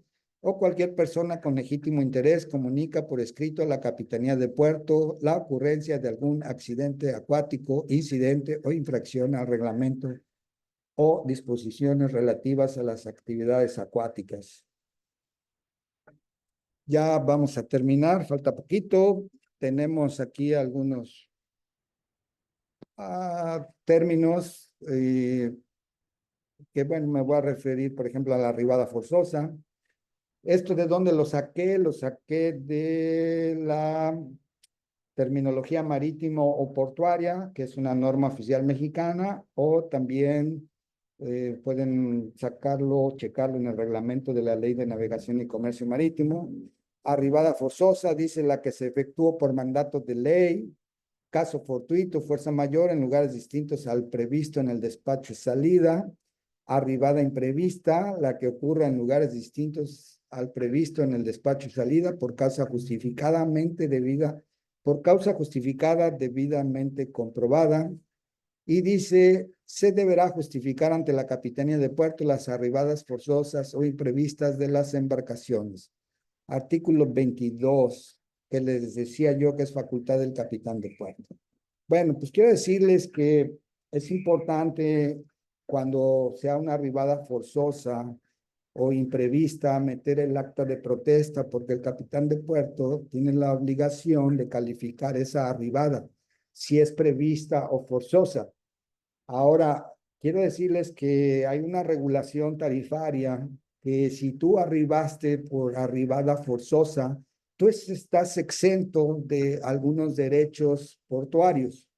o cualquier persona con legítimo interés comunica por escrito a la Capitanía de Puerto la ocurrencia de algún accidente acuático, incidente o infracción al reglamento o disposiciones relativas a las actividades acuáticas. Ya vamos a terminar, falta poquito. Tenemos aquí algunos términos que, bueno, me voy a referir, por ejemplo, a la arribada forzosa. ¿Esto de dónde lo saqué? Lo saqué de la terminología marítimo o portuaria, que es una norma oficial mexicana, o también pueden sacarlo, checarlo en el reglamento de la Ley de Navegación y Comercio Marítimo. Arribada forzosa, dice la que se efectuó por mandato de ley, caso fortuito, fuerza mayor en lugares distintos al previsto en el despacho de salida. Arribada imprevista, la que ocurra en lugares distintos al previsto en el despacho de salida por causa justificadamente debida, por causa justificada debidamente comprobada. Y dice, se deberá justificar ante la Capitanía de Puerto las arribadas forzosas o imprevistas de las embarcaciones. Artículo 22, que les decía yo que es facultad del capitán de puerto. Bueno, pues quiero decirles que es importante cuando sea una arribada forzosa o imprevista meter el acta de protesta, porque el capitán de puerto tiene la obligación de calificar esa arribada, si es prevista o forzosa. Ahora, quiero decirles que hay una regulación tarifaria que si tú arribaste por arribada forzosa, tú estás exento de algunos derechos portuarios.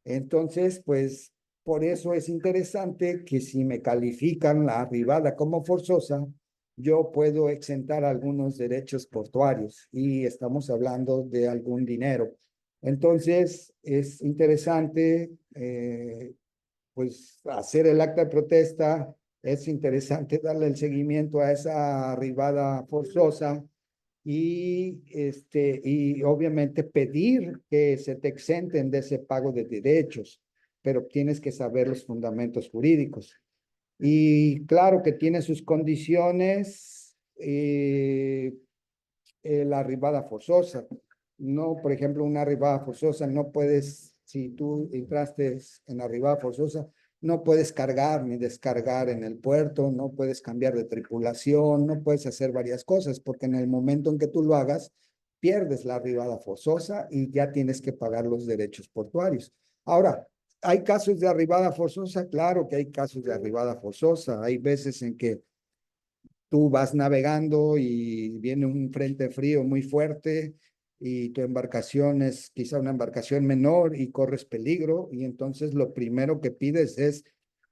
Entonces, pues, por eso es interesante que si me califican la arribada como forzosa, yo puedo exentar algunos derechos portuarios y estamos hablando de algún dinero. Entonces, es interesante pues hacer el acta de protesta, es interesante darle el seguimiento a esa arribada forzosa y obviamente pedir que se te exenten de ese pago de derechos, pero tienes que saber los fundamentos jurídicos. Y claro que tiene sus condiciones, la arribada forzosa. No, por ejemplo, una arribada forzosa, no puedes, si tú entraste en arribada forzosa, no puedes cargar ni descargar en el puerto, no puedes cambiar de tripulación, no puedes hacer varias cosas, porque en el momento en que tú lo hagas, pierdes la arribada forzosa y ya tienes que pagar los derechos portuarios. Ahora, ¿hay casos de arribada forzosa? Claro que hay casos de arribada forzosa. Hay veces en que tú vas navegando y viene un frente frío muy fuerte y tu embarcación es quizá una embarcación menor y corres peligro y entonces lo primero que pides es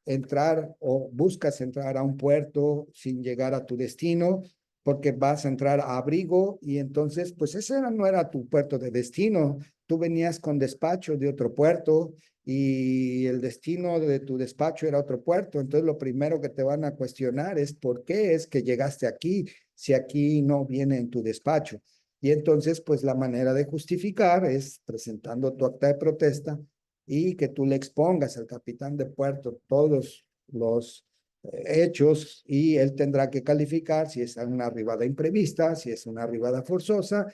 entrar o buscas entrar a un puerto sin llegar a tu destino porque vas a entrar a abrigo y entonces pues ese no era tu puerto de destino, tú venías con despacho de otro puerto y el destino de tu despacho era otro puerto, entonces lo primero que te van a cuestionar es por qué es que llegaste aquí si aquí no viene en tu despacho. Y entonces, pues la manera de justificar es presentando tu acta de protesta y que tú le expongas al capitán de puerto todos los hechos y él tendrá que calificar si es una arribada imprevista, si es una arribada forzosa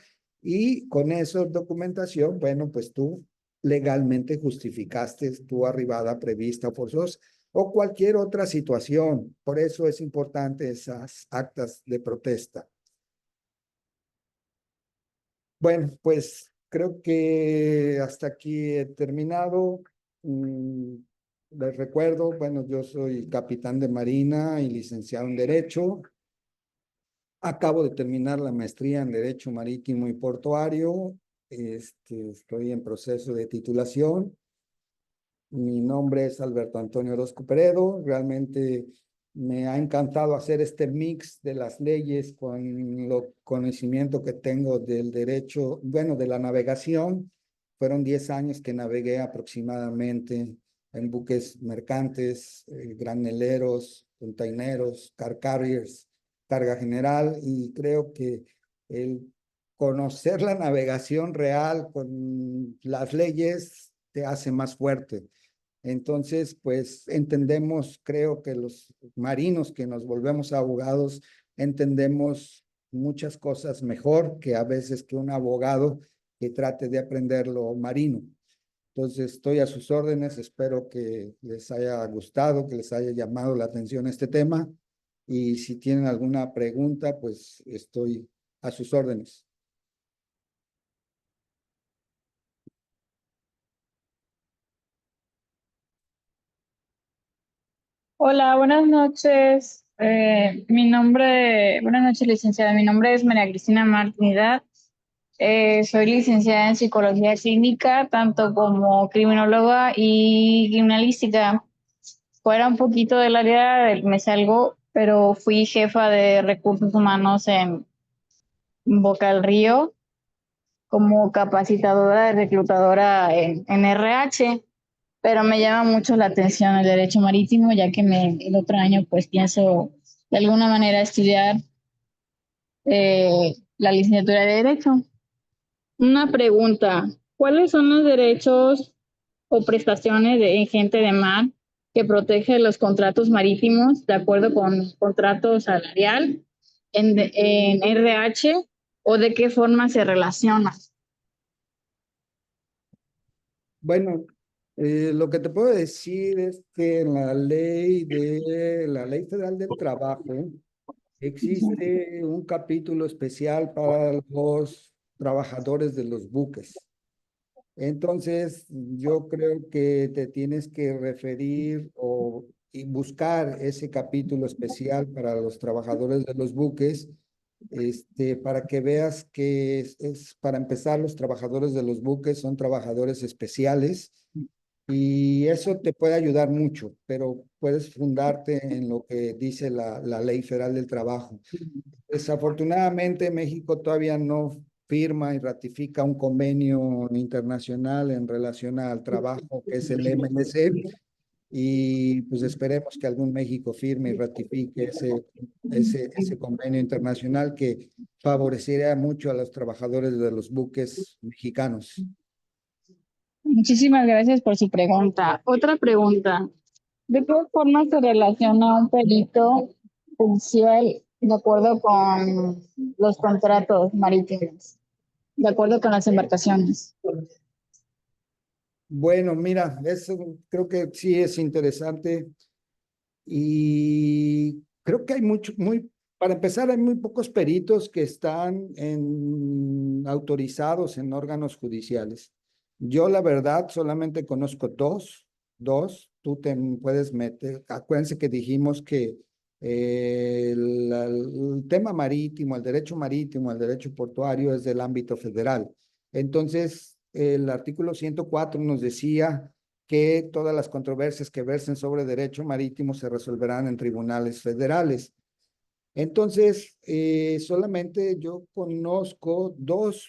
y con esa documentación, bueno, pues tú legalmente justificaste tu arribada prevista o forzosa o cualquier otra situación. Por eso es importante esas actas de protesta. Bueno, pues creo que hasta aquí he terminado. Les recuerdo, bueno, yo soy capitán de marina y licenciado en Derecho. Acabo de terminar la maestría en Derecho Marítimo y Portuario. Estoy en proceso de titulación. Mi nombre es Alberto Antonio Orozco Peredo. Realmente me ha encantado hacer este mix de las leyes con lo conocimiento que tengo del derecho, bueno, de la navegación. Fueron 10 años que navegué aproximadamente en buques mercantes, graneleros, containeros, car carriers, carga general, y creo que el conocer la navegación real con las leyes te hace más fuerte. Entonces, pues entendemos, creo que los marinos que nos volvemos abogados, entendemos muchas cosas mejor que a veces que un abogado que trate de aprender lo marino. Entonces, estoy a sus órdenes, espero que les haya gustado, que les haya llamado la atención este tema, y si tienen alguna pregunta, pues estoy a sus órdenes. Hola, buenas noches. Buenas noches, licenciada. Mi nombre es María Cristina Martinidad. Soy licenciada en psicología clínica, tanto como criminóloga y criminalística. Fuera un poquito del área, me salgo, pero fui jefa de recursos humanos en Boca del Río como capacitadora, reclutadora en RH. Pero me llama mucho la atención el derecho marítimo, ya que el otro año pues pienso de alguna manera estudiar la licenciatura de Derecho. Una pregunta, ¿cuáles son los derechos o prestaciones en gente de mar que protege los contratos marítimos de acuerdo con contrato salarial en RH, o de qué forma se relaciona? Bueno, lo que te puedo decir es que en la Ley Federal del Trabajo existe un capítulo especial para los trabajadores de los buques. Entonces, yo creo que te tienes que referir y buscar ese capítulo especial para los trabajadores de los buques, para que veas que para empezar, los trabajadores de los buques son trabajadores especiales y eso te puede ayudar mucho, pero puedes fundarte en lo que dice la Ley Federal del Trabajo. Desafortunadamente, México todavía no firma y ratifica un convenio internacional en relación al trabajo, que es el MLC, y pues esperemos que algún México firme y ratifique ese convenio internacional que favorecería mucho a los trabajadores de los buques mexicanos. Muchísimas gracias por su pregunta. Otra pregunta, ¿de qué forma se relaciona un perito judicial de acuerdo con los contratos marítimos, de acuerdo con las embarcaciones? Bueno, mira, eso creo que sí es interesante y creo que hay para empezar, hay muy pocos peritos que están autorizados en órganos judiciales. Yo, la verdad, solamente conozco dos. Tú te puedes meter. Acuérdense que dijimos que el tema marítimo, el derecho portuario es del ámbito federal. Entonces, el artículo 104 nos decía que todas las controversias que versen sobre derecho marítimo se resolverán en tribunales federales. Entonces, solamente yo conozco dos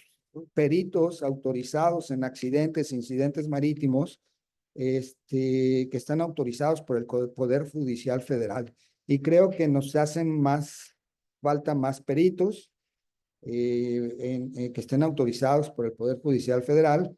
peritos autorizados en accidentes e incidentes marítimos, que están autorizados por el Poder Judicial Federal. Y creo que nos hacen falta más peritos que estén autorizados por el Poder Judicial Federal,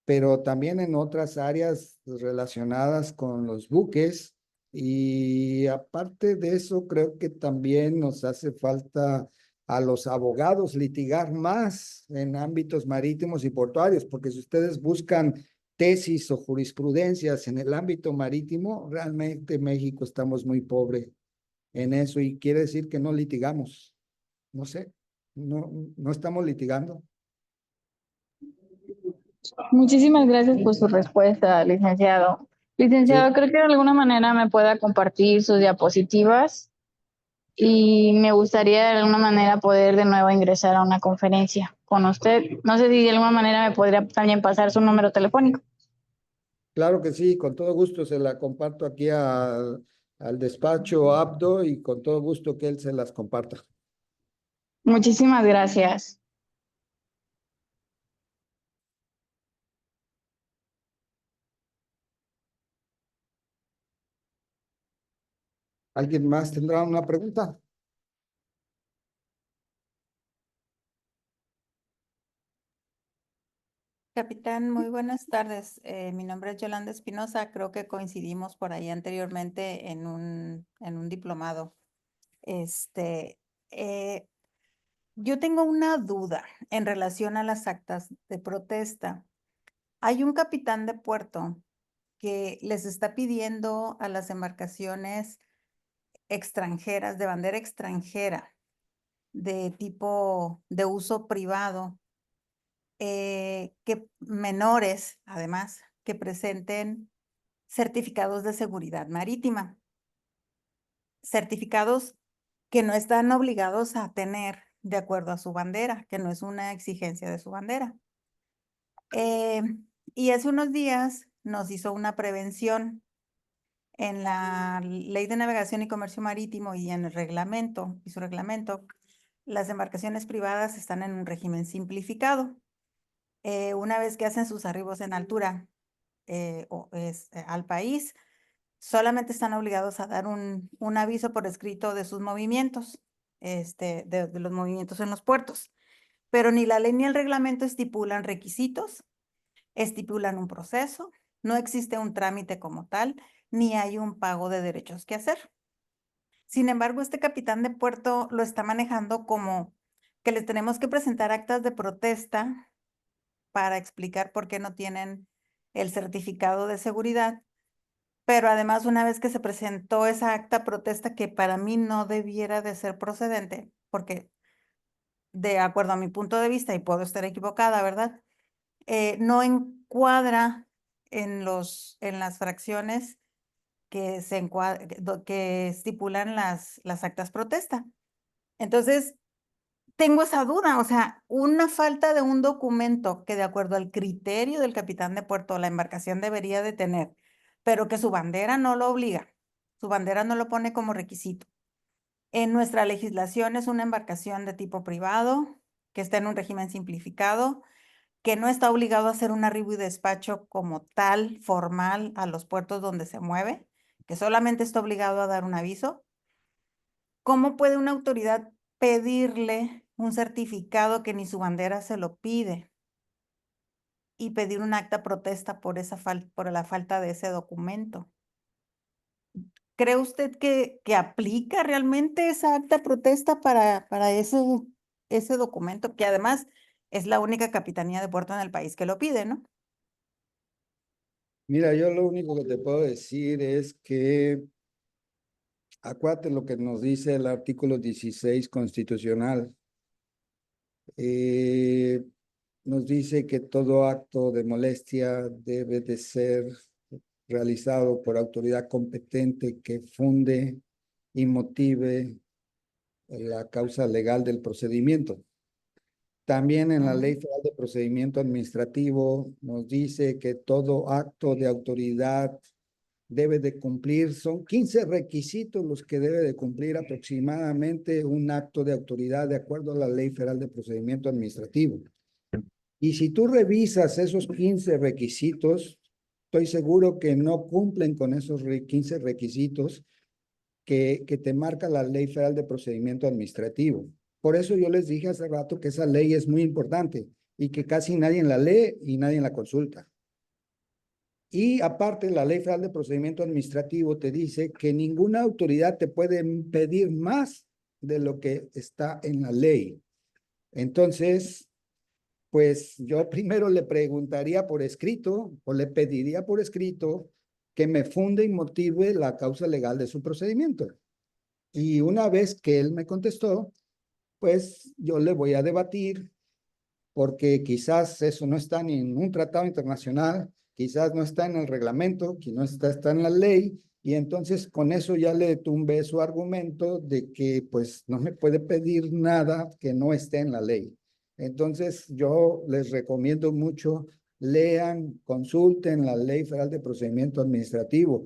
pero también en otras áreas relacionadas con los buques. Y aparte de eso, creo que también nos hace falta a los abogados litigar más en ámbitos marítimos y portuarios, porque si ustedes buscan tesis o jurisprudencias en el ámbito marítimo, realmente México estamos muy pobre en eso y quiere decir que no litigamos. No sé, no estamos litigando. Muchísimas gracias por su respuesta, licenciado. Sí. Licenciado, creo que de alguna manera me pueda compartir sus diapositivas y me gustaría de alguna manera poder de nuevo ingresar a una conferencia con usted. No sé si de alguna manera me podría también pasar su número telefónico. Claro que sí, con todo gusto se la comparto aquí al despacho Abdo y con todo gusto que él se las comparta. Muchísimas gracias. ¿Alguien más tendrá una pregunta? Capitán, muy buenas tardes. Mi nombre es Yolanda Espinosa. Creo que coincidimos por ahí anteriormente en un diplomado. Este, eh, Yo tengo una duda en relación a las actas de protesta. Hay un capitán de puerto que les está pidiendo a las embarcaciones extranjeras, de bandera extranjera, de tipo de uso privado, que menores, además, que presenten certificados de seguridad marítima. Certificados que no están obligados a tener de acuerdo a su bandera, que no es una exigencia de su bandera. Y hace unos días nos hizo una prevención en la Ley de Navegación y Comercio Marítimo y en el reglamento, y su reglamento, las embarcaciones privadas están en un régimen simplificado. Una vez que hacen sus arribos en altura al país, solamente están obligados a dar un aviso por escrito de sus movimientos, de los movimientos en los puertos. Pero ni la ley ni el reglamento estipulan requisitos, estipulan un proceso, no existe un trámite como tal, ni hay un pago de derechos que hacer. Sin embargo, este capitán de puerto lo está manejando como que les tenemos que presentar actas de protesta para explicar por qué no tienen el certificado de seguridad. Pero además, una vez que se presentó esa acta protesta, que para mí no debiera de ser procedente, porque de acuerdo a mi punto de vista, y puedo estar equivocada, ¿verdad? No encuadra en las fracciones que que estipulan las actas protesta. Entonces, tengo esa duda, o sea, una falta de un documento que de acuerdo al criterio del capitán de puerto la embarcación debería de tener, pero que su bandera no lo obliga, su bandera no lo pone como requisito. En nuestra legislación es una embarcación de tipo privado, que está en un régimen simplificado, que no está obligado a hacer un arribo y despacho como tal, formal, a los puertos donde se mueve, que solamente está obligado a dar un aviso. ¿Cómo puede una autoridad pedirle un certificado que ni su bandera se lo pide y pedir un acta protesta por por la falta de ese documento? ¿Cree usted que aplica realmente esa acta protesta para ese documento, que además es la única capitanía de puerto en el país que lo pide, ¿no? Mira, yo lo único que te puedo decir es que acuérdate lo que nos dice el artículo 16 constitucional. Nos dice que todo acto de molestia debe de ser realizado por autoridad competente que funde y motive la causa legal del procedimiento. También en la Ley Federal de Procedimiento Administrativo nos dice que todo acto de autoridad debe de cumplir, son 15 requisitos los que debe de cumplir aproximadamente un acto de autoridad de acuerdo a la Ley Federal de Procedimiento Administrativo. Y si tú revisas esos 15 requisitos, estoy seguro que no cumplen con esos 15 requisitos que te marca la Ley Federal de Procedimiento Administrativo. Por eso yo les dije hace rato que esa ley es muy importante y que casi nadie la lee y nadie la consulta. Y aparte, la Ley Federal de Procedimiento Administrativo te dice que ninguna autoridad te puede pedir más de lo que está en la ley. Entonces, pues yo primero le preguntaría por escrito o le pediría por escrito que me funde y motive la causa legal de su procedimiento. Y una vez que él me contestó, pues yo le voy a debatir, porque quizás eso no está ni en un tratado internacional, quizás no está en el reglamento, que no está en la ley, y entonces con eso ya le tumbé su argumento de que pues no me puede pedir nada que no esté en la ley. Entonces yo les recomiendo mucho, lean, consulten la Ley Federal de Procedimiento Administrativo.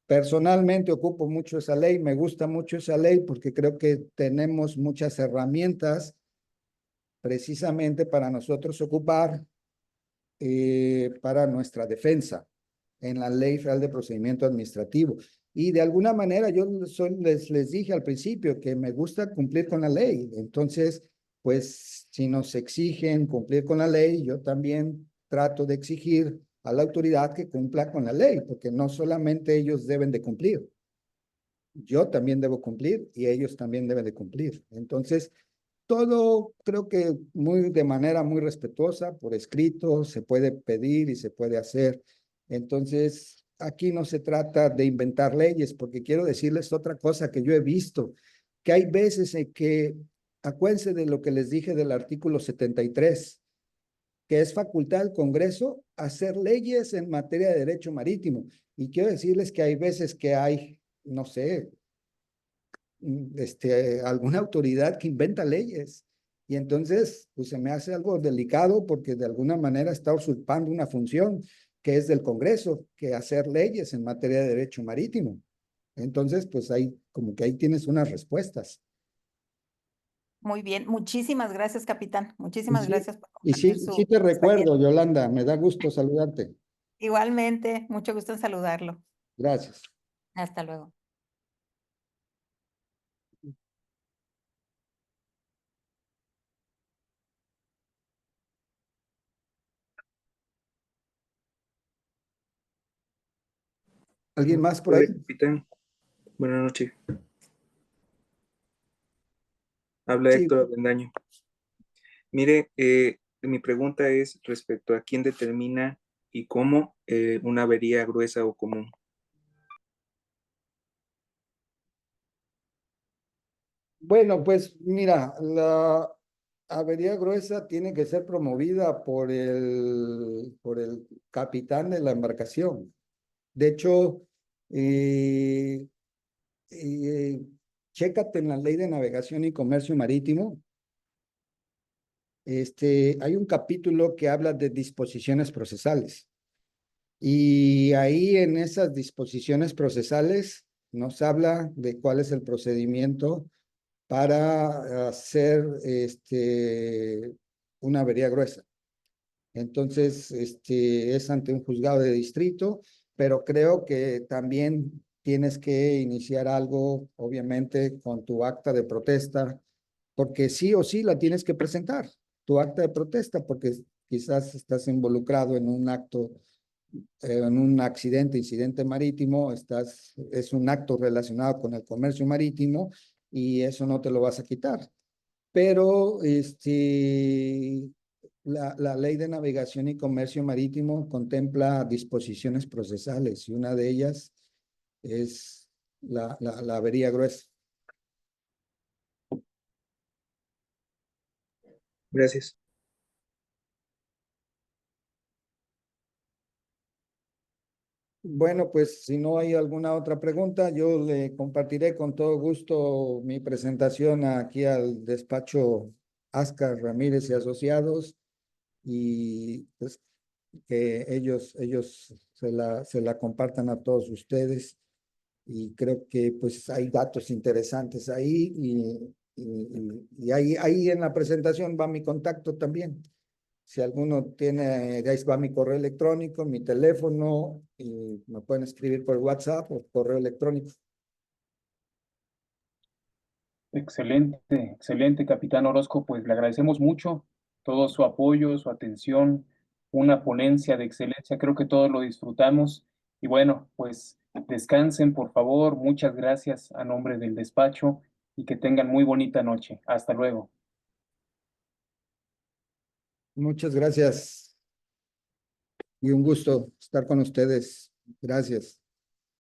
Personalmente ocupo mucho esa ley, me gusta mucho esa ley porque creo que tenemos muchas herramientas precisamente para nosotros ocupar para nuestra defensa en la Ley Federal de Procedimiento Administrativo. Y de alguna manera yo les dije al principio que me gusta cumplir con la ley. Entonces, pues si nos exigen cumplir con la ley, yo también trato de exigir a la autoridad que cumpla con la ley, porque no solamente ellos deben de cumplir, yo también debo cumplir y ellos también deben de cumplir. Entonces, todo creo que de manera muy respetuosa, por escrito, se puede pedir y se puede hacer. Entonces, aquí no se trata de inventar leyes, porque quiero decirles otra cosa que yo he visto, que hay veces en que, acuérdense de lo que les dije del artículo 73, que es facultad del Congreso hacer leyes en materia de derecho marítimo. Y quiero decirles que hay veces que hay, no sé, alguna autoridad que inventa leyes. Y entonces, pues se me hace algo delicado porque de alguna manera está usurpando una función que es del Congreso, que hacer leyes en materia de derecho marítimo. Entonces, pues ahí, como que ahí tienes unas respuestas. Muy bien, muchísimas gracias, capitán. Muchísimas gracias por Y compartir sí su te experiencia. recuerdo, Yolanda, me da gusto saludarte. Igualmente, mucho gusto en saludarlo. Gracias. Hasta luego. ¿Alguien más por ahí? Capitán, buenas noches. Habla Sí, Héctor Avendaño. Mire, mi pregunta es respecto a quién determina y cómo una avería gruesa o común. bueno, pues mira, la avería gruesa tiene que ser promovida por el capitán de la embarcación. De hecho, eh, eh, chécate en la Ley de Navegación y Comercio Marítimo. Hay un capítulo que habla de disposiciones procesales. Y ahí en esas disposiciones procesales nos habla de cuál es el procedimiento para hacer una avería gruesa. Entonces, es ante un juzgado de distrito, pero creo que también tienes que iniciar algo, obviamente, con tu acta de protesta, porque sí o sí la tienes que presentar, tu acta de protesta, porque quizás estás involucrado en un acto, en un accidente, incidente marítimo, es un acto relacionado con el comercio marítimo y eso no te lo vas a quitar. Pero la Ley de Navegación y Comercio Marítimo contempla disposiciones procesales y una de ellas es la avería gruesa. Gracias. Bueno, pues si no hay alguna otra pregunta, yo le compartiré con todo gusto mi presentación aquí al despacho Ascar Ramírez y Asociados y pues que ellos se la compartan a todos ustedes. Y creo que pues hay datos interesantes ahí y ahí en la presentación va mi contacto también. Si alguno tiene, ahí va mi correo electrónico, mi teléfono y me pueden escribir por WhatsApp o correo electrónico. Excelente, excelente, capitán Orozco. Pues le agradecemos mucho todo su apoyo, su atención, una ponencia de excelencia. Creo que todos lo disfrutamos. Y bueno, pues descansen, por favor. Muchas gracias a nombre del despacho y que tengan muy bonita noche. Hasta luego. Muchas gracias y un gusto estar con ustedes. Gracias.